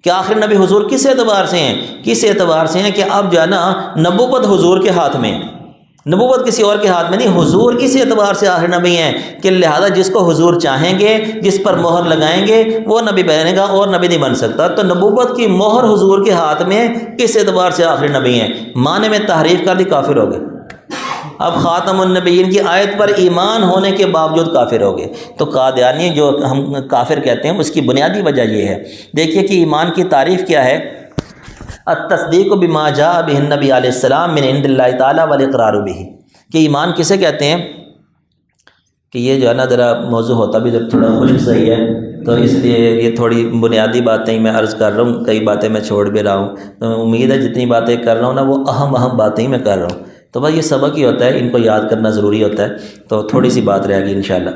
S2: کہ آخری نبی حضور کس اعتبار سے ہیں؟ کس اعتبار سے ہیں کہ اب جو ہے نا نبوت حضور کے ہاتھ میں ہے، نبوت کسی اور کے ہاتھ میں نہیں، حضور اس اعتبار سے آخری نبی ہیں کہ لہذا جس کو حضور چاہیں گے، جس پر مہر لگائیں گے وہ نبی بنے گا، اور نبی نہیں بن سکتا۔ تو نبوت کی مہر حضور کے ہاتھ میں، اس اعتبار سے آخری نبی ہیں۔ معنی میں تحریف کر دی، کافر ہو گئے۔ اب خاتم النبیین کی آیت پر ایمان ہونے کے باوجود کافر ہو گئے۔ تو قادیانی جو ہم کافر کہتے ہیں اس کی بنیادی وجہ یہ ہے۔ دیکھیے کہ ایمان کی تعریف کیا ہے، التصدیق بما جاء بہ النبی علیہ السلام من عند اللہ تعالیٰ والاقرار بہ، کہ ایمان کسے کہتے ہیں، کہ یہ جو ہے نا ذرا موضوع ہوتا بھی تھوڑا خلق صحیح ہے، تو اس لیے یہ تھوڑی بنیادی باتیں میں عرض کر رہا ہوں، کئی باتیں میں چھوڑ بھی رہا ہوں۔ تو امید ہے جتنی باتیں کر رہا ہوں نا وہ اہم باتیں ہی میں کر رہا ہوں، تو بس یہ سبق ہی ہوتا ہے، ان کو یاد کرنا ضروری ہوتا ہے۔ تو تھوڑی سی بات رہے گی انشاءاللہ۔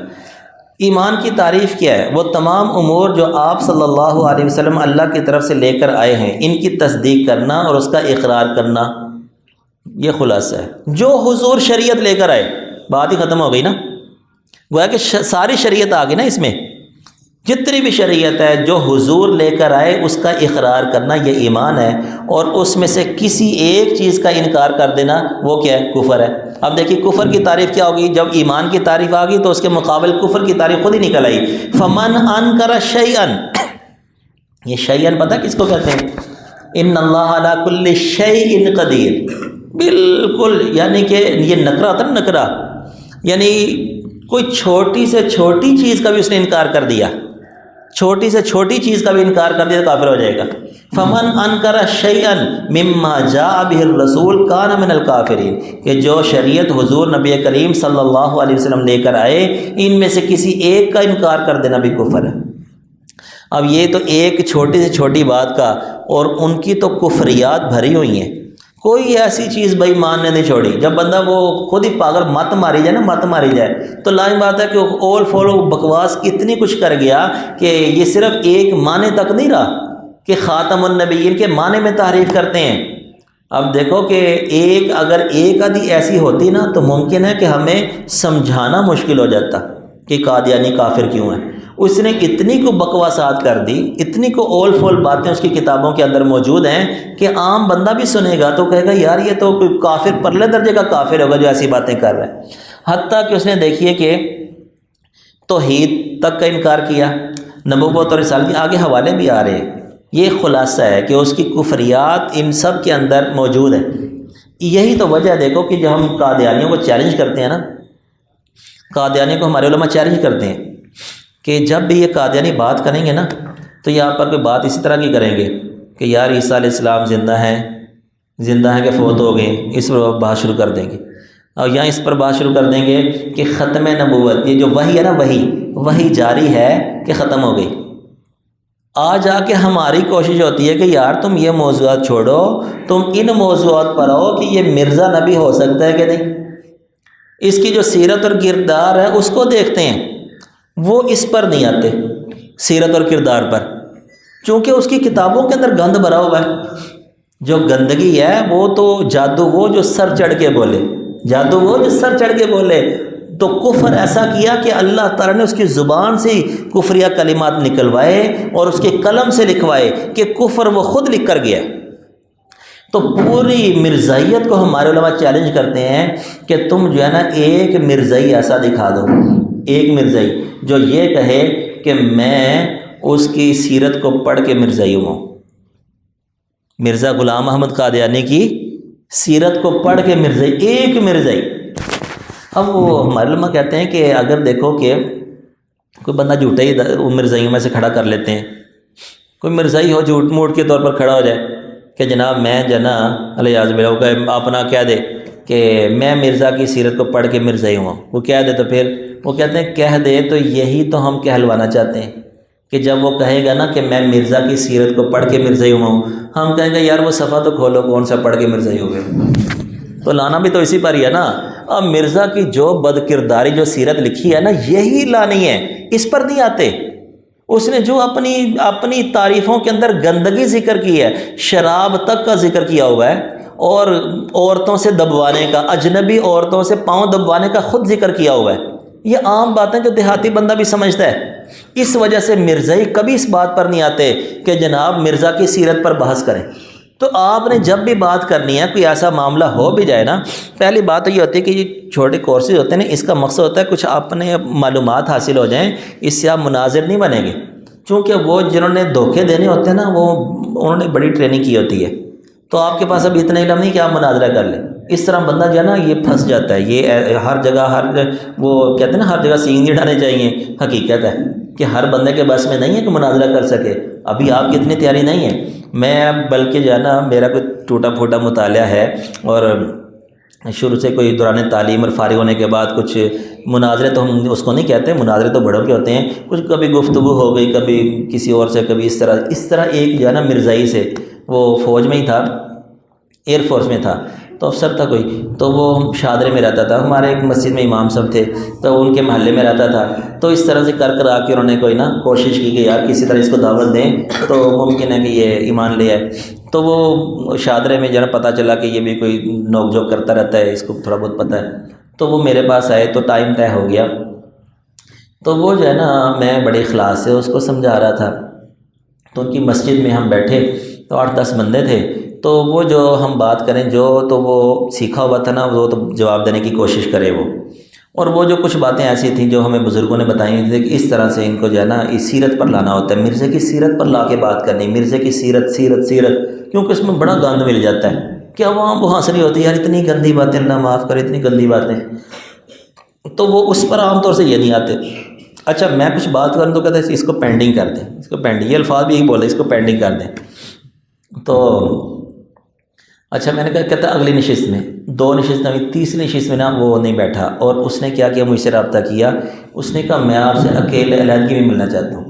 S2: ایمان کی تعریف کیا ہے، وہ تمام امور جو آپ صلی اللہ علیہ وسلم اللہ کی طرف سے لے کر آئے ہیں ان کی تصدیق کرنا اور اس کا اقرار کرنا، یہ خلاصہ ہے۔ جو حضور شریعت لے کر آئے، بات ہی ختم ہو گئی نا، گویا کہ ساری شریعت آ گئی نا، اس میں جتنی بھی شریعت ہے جو حضور لے کر آئے اس کا اقرار کرنا، یہ ایمان ہے۔ اور اس میں سے کسی ایک چیز کا انکار کر دینا وہ کیا ہے، کفر ہے۔ اب دیکھیے کفر کی تعریف کیا ہوگی، جب ایمان کی تعریف آ گئی تو اس کے مقابل کفر کی تعریف خود ہی نکل آئی۔ فمن انکر شیئا، یہ شیئا پتہ کس کو کہتے ہیں، ان اللہ علی کل شیء قدیر، بالکل، یعنی کہ یہ نکرہ تھا، نکرہ یعنی کوئی چھوٹی سے چھوٹی چیز کا بھی اس نے انکار کر دیا، چھوٹی سے چھوٹی چیز کا بھی انکار کر دیا تو کافر ہو جائے گا۔ فمن انکر شیئا مما جاء بہ الرسول کان من الکافرین، کہ جو شریعت حضور نبی کریم صلی اللہ علیہ وسلم لے کر آئے ان میں سے کسی ایک کا انکار کر دینا بھی کفر ہے۔ اب یہ تو ایک چھوٹی سے چھوٹی بات کا، اور ان کی تو کفریات بھری ہوئی ہیں، کوئی ایسی چیز بھائی مان نے نہیں چھوڑی۔ جب بندہ وہ خود ہی پاگل مت ماری جائے نا، مت ماری جائے تو لازم بات ہے کہ اول فولو بکواس اتنی کچھ کر گیا کہ یہ صرف ایک معنی تک نہیں رہا کہ خاتم النبیین کے معنی میں تعریف کرتے ہیں۔ اب دیکھو کہ اگر ایک آدھی ایسی ہوتی نا تو ممکن ہے کہ ہمیں سمجھانا مشکل ہو جاتا کہ قادیانی کافر کیوں ہے۔ اس نے اتنی کو بکواسات کر دی، اتنی کو اول فول باتیں اس کی کتابوں کے اندر موجود ہیں کہ عام بندہ بھی سنے گا تو کہے گا یار یہ تو کوئی کافر پرلے درجے کا کافر ہوگا جو ایسی باتیں کر رہا ہے۔ حتیٰ کہ اس نے دیکھیے کہ توحید تک کا انکار کیا، نبوت اور رسالت کے آگے حوالے بھی آ رہے ہیں۔ یہ خلاصہ ہے کہ اس کی کفریات ان سب کے اندر موجود ہیں۔ یہی تو وجہ دیکھو کہ جو ہم قادیانیوں کو چیلنج کرتے ہیں نا، قادیانی کو ہمارے علماء چیلنج کرتے ہیں کہ جب بھی یہ قادیانی بات کریں گے نا تو یہاں پر کوئی بات اسی طرح کی کریں گے کہ یار عیسیٰ علیہ السلام زندہ ہیں کہ فوت ہو گئے، اس پر بات شروع کر دیں گے، اور یہاں اس پر بات شروع کر دیں گے کہ ختم نبوت، یہ جو وحی ہے نا، وحی جاری ہے کہ ختم ہو گئی۔ آ جا کے ہماری کوشش ہوتی ہے کہ یار تم یہ موضوعات چھوڑو، تم ان موضوعات پر آؤ کہ یہ مرزا نبی ہو سکتا ہے کہ نہیں، اس کی جو سیرت اور کردار ہے اس کو دیکھتے ہیں، وہ اس پر نہیں آتے، سیرت اور کردار پر، چونکہ اس کی کتابوں کے اندر گند بھرا ہوا ہے۔ جو گندگی ہے وہ تو جادو وہ جو سر چڑھ کے بولے، جادو وہ جو سر چڑھ کے بولے، تو کفر ایسا کیا کہ اللہ تعالیٰ نے اس کی زبان سے کفریہ کلمات نکلوائے اور اس کے قلم سے لکھوائے کہ کفر وہ خود لکھ کر گیا۔ تو پوری مرزائیت کو ہمارے علماء چیلنج کرتے ہیں کہ تم جو ہے نا ایک مرزائی ایسا دکھا دو، ایک مرزائی جو یہ کہے کہ میں اس کی سیرت کو پڑھ کے مرزائی ہوں۔ مرزا غلام احمد قادیانی کی سیرت کو پڑھ کے مرزائی، ایک مرزائی۔ اب وہ ہمارے علماء کہتے ہیں کہ اگر دیکھو کہ کوئی بندہ جھوٹا ہی مرزائیوں میں سے کھڑا کر لیتے ہیں، کوئی مرزائی ہو جھوٹ موٹ کے طور پر کھڑا ہو جائے کہ جناب میں جنا الیاذ باللہ اپنا کہہ دے کہ میں مرزا کی سیرت کو پڑھ کے مرزائی ہوں، وہ کہہ دے تو پھر وہ کہتے ہیں کہہ دے تو یہی تو ہم کہلوانا چاہتے ہیں کہ جب وہ کہے گا نا کہ میں مرزا کی سیرت کو پڑھ کے مرزائی ہوں، ہم کہیں گے یار وہ صفحہ تو کھولو کون سا پڑھ کے مرزائی ہو گئے، تو لانا بھی تو اسی پر ہی ہے نا۔ اب مرزا کی جو بد کرداری جو سیرت لکھی ہے نا یہی لانی ہے، اس پر نہیں آتے۔ اس نے جو اپنی تعریفوں کے اندر گندگی ذکر کی ہے، شراب تک کا ذکر کیا ہوا ہے، اور عورتوں سے دبوانے کا، اجنبی عورتوں سے پاؤں دبوانے کا خود ذکر کیا ہوا ہے۔ یہ عام باتیں جو دیہاتی بندہ بھی سمجھتا ہے۔ اس وجہ سے مرزائی کبھی اس بات پر نہیں آتے کہ جناب مرزا کی سیرت پر بحث کریں۔ تو آپ نے جب بھی بات کرنی ہے، کوئی ایسا معاملہ ہو بھی جائے نا، پہلی بات تو یہ ہوتی ہے کہ یہ چھوٹے کورسز ہوتے ہیں نا، اس کا مقصد ہوتا ہے کچھ اپنے معلومات حاصل ہو جائیں، اس سے آپ مناظر نہیں بنیں گے، چونکہ وہ جنہوں نے دھوکے دینے ہوتے ہیں نا، وہ انہوں نے بڑی ٹریننگ کی ہوتی ہے، تو آپ کے پاس اب اتنا علم نہیں کہ آپ مناظرہ کر لیں۔ اس طرح بندہ جو ہے نا یہ پھنس جاتا ہے، یہ ہر جگہ وہ کہتے ہیں نا ہر جگہ سینگ نہیں ڈالنے چاہیے، حقیقت ہے کہ ہر بندے کے بس میں نہیں ہے کہ مناظرہ کر سکے، ابھی آپ کی اتنی تیاری نہیں ہے۔ میں بلکہ جو ہے نا میرا کوئی ٹوٹا پھوٹا مطالعہ ہے، اور شروع سے کوئی دوران تعلیم اور فارغ ہونے کے بعد کچھ مناظرے تو ہم اس کو نہیں کہتے، مناظرے تو بڑوں کے ہوتے ہیں، کچھ کبھی گفتگو ہو گئی، کبھی کسی اور سے، کبھی اس طرح ایک جو ہے نا مرزائی سے، وہ فوج میں ہی تھا، ایئر فورس میں تھا، تو افسر تھا کوئی، تو وہ شادرے میں رہتا تھا، ہمارے ایک مسجد میں امام صاحب تھے تو ان کے محلے میں رہتا تھا، تو اس طرح سے کر آ کے انہوں نے کوئی نا کوشش کی کہ یار کسی طرح اس کو دعوت دیں تو ممکن ہے کہ یہ ایمان لے آئے، تو وہ شادرے میں جو ہے نا پتہ چلا کہ یہ بھی کوئی نوک جھوک کرتا رہتا ہے، اس کو تھوڑا بہت پتہ ہے، تو وہ میرے پاس آئے تو ٹائم طے ہو گیا، تو وہ جو ہے نا میں بڑے اخلاص سے اس کو سمجھا رہا تھا، تو ان کی مسجد میں ہم بیٹھے تو 8-10 بندے تھے، تو وہ جو ہم بات کریں جو تو وہ سیکھا ہوا تھا نا، وہ تو جواب دینے کی کوشش کرے وہ، اور وہ جو کچھ باتیں ایسی تھیں جو ہمیں بزرگوں نے بتائی ہوئی تھیں کہ اس طرح سے ان کو جو ہے نا اس سیرت پر لانا ہوتا ہے، مرزے کی سیرت پر لا کے بات کرنی، مرزے کی سیرت، کیونکہ اس میں بڑا گند مل جاتا ہے کہ عوام وہ ہنس رہی ہوتی ہے یار اتنی گندی باتیں، اللہ معاف کرے اتنی گندی باتیں، تو وہ اس پر عام طور سے یہ نہیں آتے۔ اچھا میں کچھ بات کروں تو کہتے ہیں اس کو پینڈنگ کر دیں، اس کو پینڈنگ، یہ الفاظ بھی یہی بولے اس کو پینڈنگ کر دیں، تو اچھا میں نے کہا، کہتا اگلی نشست میں، 2 نشست ہوئی، تیسری نشست میں نا وہ نہیں بیٹھا، اور اس نے کیا کیا، مجھ سے رابطہ کیا، اس نے کہا میں آپ سے اکیلے علیحدگی میں ملنا چاہتا ہوں،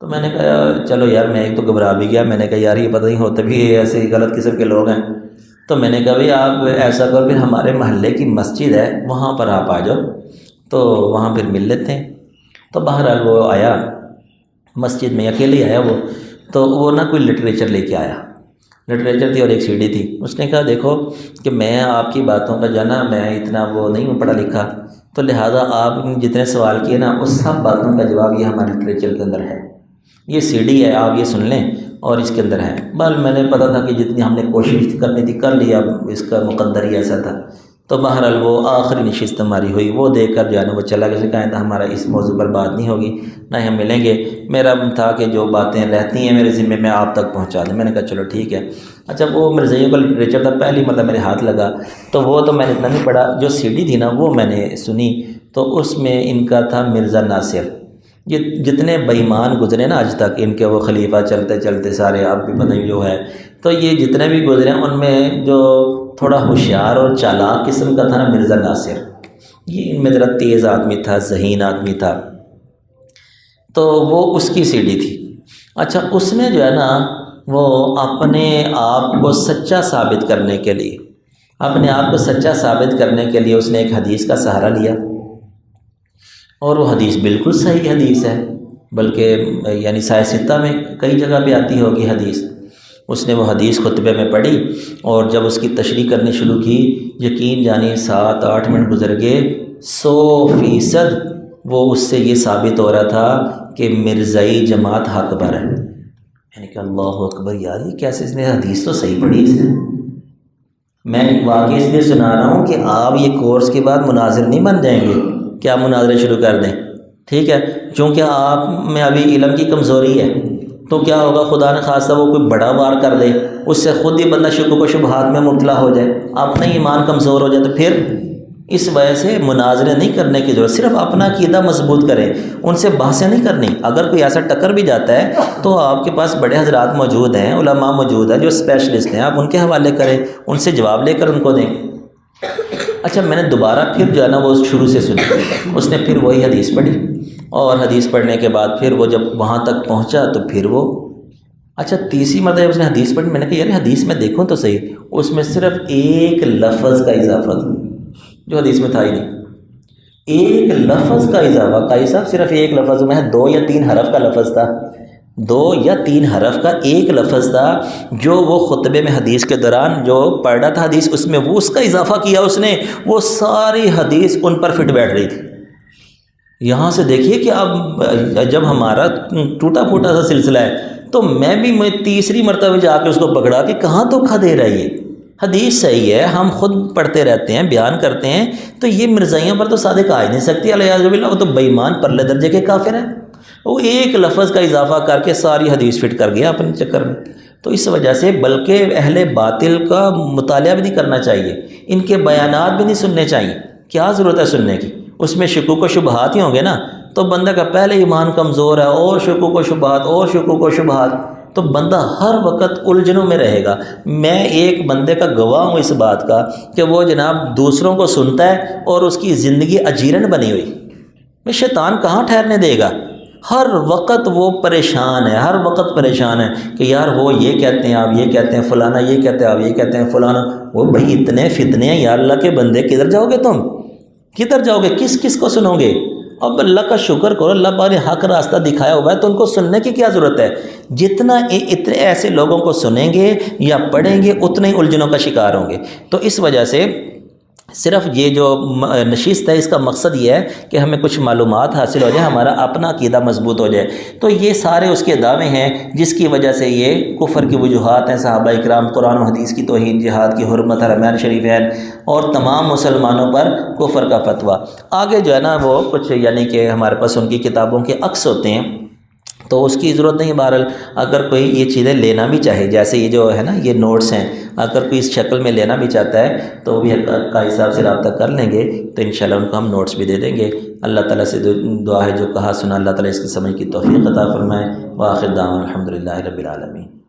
S2: تو میں نے کہا چلو یار، میں ایک تو گھبرا بھی گیا، میں نے کہا یار یہ پتہ نہیں ہوتے بھی ایسے غلط قسم کے لوگ ہیں، تو میں نے کہا بھائی آپ ایسا کرو پھر ہمارے محلے کی مسجد ہے وہاں پر آپ آ جاؤ، تو وہاں پھر مل لیتے ہیں، تو بہرحال وہ آیا مسجد میں، اکیلے ہی آیا وہ، تو وہ نا کوئی لٹریچر لے کے آیا، لٹریچر تھی اور ایک CD تھی، اس نے کہا دیکھو کہ میں آپ کی باتوں کا جانا، میں اتنا وہ نہیں ہوں پڑھا لکھا، تو لہٰذا آپ جتنے سوال کیے نا اس سب باتوں کا جواب یہ ہمارے لٹریچر کے اندر ہے، یہ CD ہے آپ یہ سن لیں اور اس کے اندر ہے، بل میں نے پتا تھا کہ جتنی ہم نے کوشش کرنی تھی کر لیا، اس کا مقدر ہی ایسا تھا، تو بہرحال وہ آخری نشست ہماری ہوئی، وہ دیکھ کر جو ہے نا وہ چلا گیا، کہا تھا ہمارا اس موضوع پر بات نہیں ہوگی، نہ ہم ملیں گے، میرا تھا کہ جو باتیں رہتی ہیں میرے ذمے میں آپ تک پہنچا دیں، میں نے کہا چلو ٹھیک ہے۔ اچھا وہ مرزائیوں کا لٹریچر تھا، پہلی مطلب میرے ہاتھ لگا، تو وہ تو میں نے اتنا نہیں پڑھا، جو CD تھی نا وہ میں نے سنی، تو اس میں ان کا تھا مرزا ناصر، یہ جتنے بےایمان گزرے نا آج تک، ان کے وہ خلیفہ چلتے چلتے سارے آپ بھی پتہ ہی جو ہے، تو یہ جتنے بھی گزرے ان میں جو تھوڑا ہوشیار اور چالاک قسم کا تھا نا مرزا ناصر، یہ ان میں ذرا تیز آدمی تھا، ذہین آدمی تھا، تو وہ اس کی CD تھی۔ اچھا اس میں جو ہے نا وہ اپنے آپ کو سچا ثابت کرنے کے لیے، اپنے آپ کو سچا ثابت کرنے کے لیے اس نے ایک حدیث کا سہارا لیا، اور وہ حدیث بالکل صحیح حدیث ہے، بلکہ یعنی صحیح ستہ میں کئی جگہ پہ آتی ہوگی حدیث، اس نے وہ حدیث خطبے میں پڑھی، اور جب اس کی تشریح کرنی شروع کی، یقین جانیے 7-8 منٹ گزر گئے، 100% وہ اس سے یہ ثابت ہو رہا تھا کہ مرزائی جماعت حق پر ہے، یعنی کہ اللہ اکبر، یار یہ کیسے، اس نے حدیث تو صحیح پڑھی اس نے، میں واقعی اس لیے سنا رہا ہوں کہ آپ یہ کورس کے بعد مناظر نہیں بن جائیں گے کہ آپ مناظرے شروع کر دیں، ٹھیک ہے، چونکہ آپ میں ابھی علم کی کمزوری ہے، تو کیا ہوگا خدا نہ خواستہ وہ کوئی بڑا وار کر دے، اس سے خود ہی بندہ شکوک و شبہات میں مبتلا ہو جائے، اپنا ایمان کمزور ہو جائے، تو پھر اس وجہ سے مناظرے نہیں کرنے کی ضرورت، صرف اپنا عقیدہ مضبوط کریں، ان سے بحثیں نہیں کرنی، اگر کوئی ایسا ٹکر بھی جاتا ہے تو آپ کے پاس بڑے حضرات موجود ہیں، علماء موجود ہیں جو اسپیشلسٹ ہیں، آپ ان کے حوالے کریں، ان سے جواب لے کر ان کو دیں۔ اچھا میں نے دوبارہ پھر جو ہے نا وہ شروع سے سنی، اس نے پھر وہی حدیث پڑھی، اور حدیث پڑھنے کے بعد پھر وہ جب وہاں تک پہنچا تو پھر وہ اچھا تیسری مرتبہ اس نے حدیث پڑھی، میں نے کہا یار حدیث میں دیکھوں تو صحیح، اس میں صرف ایک لفظ کا اضافہ تھا جو حدیث میں تھا ہی نہیں، ایک لفظ کا اضافہ، قاضی صاحب صرف ایک لفظ میں 2 یا 3 حرف کا لفظ تھا، 2 یا 3 حرف کا ایک لفظ تھا، جو وہ خطبے میں حدیث کے دوران جو پڑھ رہا تھا حدیث، اس میں وہ اس کا اضافہ کیا اس نے، وہ ساری حدیث ان پر فٹ بیٹھ رہی تھی۔ یہاں سے دیکھیے کہ اب جب ہمارا ٹوٹا پھوٹا سا سلسلہ ہے تو میں تیسری مرتبہ جا کے اس کو پکڑا کہ کہاں دھوکہ دے رہا ہے یہ، حدیث صحیح ہے، ہم خود پڑھتے رہتے ہیں، بیان کرتے ہیں، تو یہ مرزائیوں پر تو صادق آ ہی نہیں سکتی، علیہ باللہ، وہ تو بے ایمان پرلے درجے کے کافر ہیں۔ وہ ایک لفظ کا اضافہ کر کے ساری حدیث فٹ کر گیا اپنے چکر میں۔ تو اس وجہ سے بلکہ اہل باطل کا مطالعہ بھی نہیں کرنا چاہیے، ان کے بیانات بھی نہیں سننے چاہیے، کیا ضرورت ہے سننے کی؟ اس میں شکوک و شبہات ہی ہوں گے نا، تو بندہ کا پہلے ایمان کمزور ہے، اور شکوک و شبہات اور شکوک و شبہات، تو بندہ ہر وقت الجھنوں میں رہے گا۔ میں ایک بندے کا گواہ ہوں اس بات کا کہ وہ جناب دوسروں کو سنتا ہے اور اس کی زندگی اجیرن بنی ہوئی، میں شیطان کہاں ٹھہرنے دے گا؟ ہر وقت وہ پریشان ہے، ہر وقت پریشان ہے کہ یار وہ یہ کہتے ہیں، آپ یہ کہتے ہیں، فلانا یہ کہتے ہیں، آپ یہ کہتے ہیں، فلانا وہ۔ بھائی اتنے فتنے ہیں یا اللہ کے بندے، کدھر جاؤ گے تم؟ کدھر جاؤ گے؟ کس کو سنو گے؟ اب اللہ کا شکر کرو، اللہ پاک نے حق راستہ دکھایا ہوا ہے، تو ان کو سننے کی کیا ضرورت ہے؟ جتنا اتنے ایسے لوگوں کو سنیں گے یا پڑھیں گے اتنے ہی الجھنوں کا شکار ہوں گے۔ تو اس وجہ سے صرف یہ جو نشست ہے اس کا مقصد یہ ہے کہ ہمیں کچھ معلومات حاصل ہو جائے، ہمارا اپنا عقیدہ مضبوط ہو جائے۔ تو یہ سارے اس کے دعوے ہیں جس کی وجہ سے یہ کفر کی وجوہات ہیں، صحابہ اکرام، قرآن و حدیث کی توہین، جہاد کی حرمت، حرمین شریفین اور تمام مسلمانوں پر کفر کا فتویٰ۔ آگے جو ہے نا وہ کچھ یعنی کہ ہمارے پاس ان کی کتابوں کے عکس ہوتے ہیں، تو اس کی ضرورت نہیں۔ بہرحال اگر کوئی یہ چیزیں لینا بھی چاہے، جیسے یہ جو ہے نا یہ نوٹس ہیں، اگر کوئی اس شکل میں لینا بھی چاہتا ہے تو وہ بھی قاری صاحب سے رابطہ کر لیں گے، تو انشاءاللہ ان کو ہم نوٹس بھی دے دیں گے۔ اللہ تعالیٰ سے دعا ہے جو کہا سنا اللہ تعالیٰ اس کی سمجھ کی توفیق عطا فرمائے۔ وآخر دعوانا الحمدللہ رب العالمین۔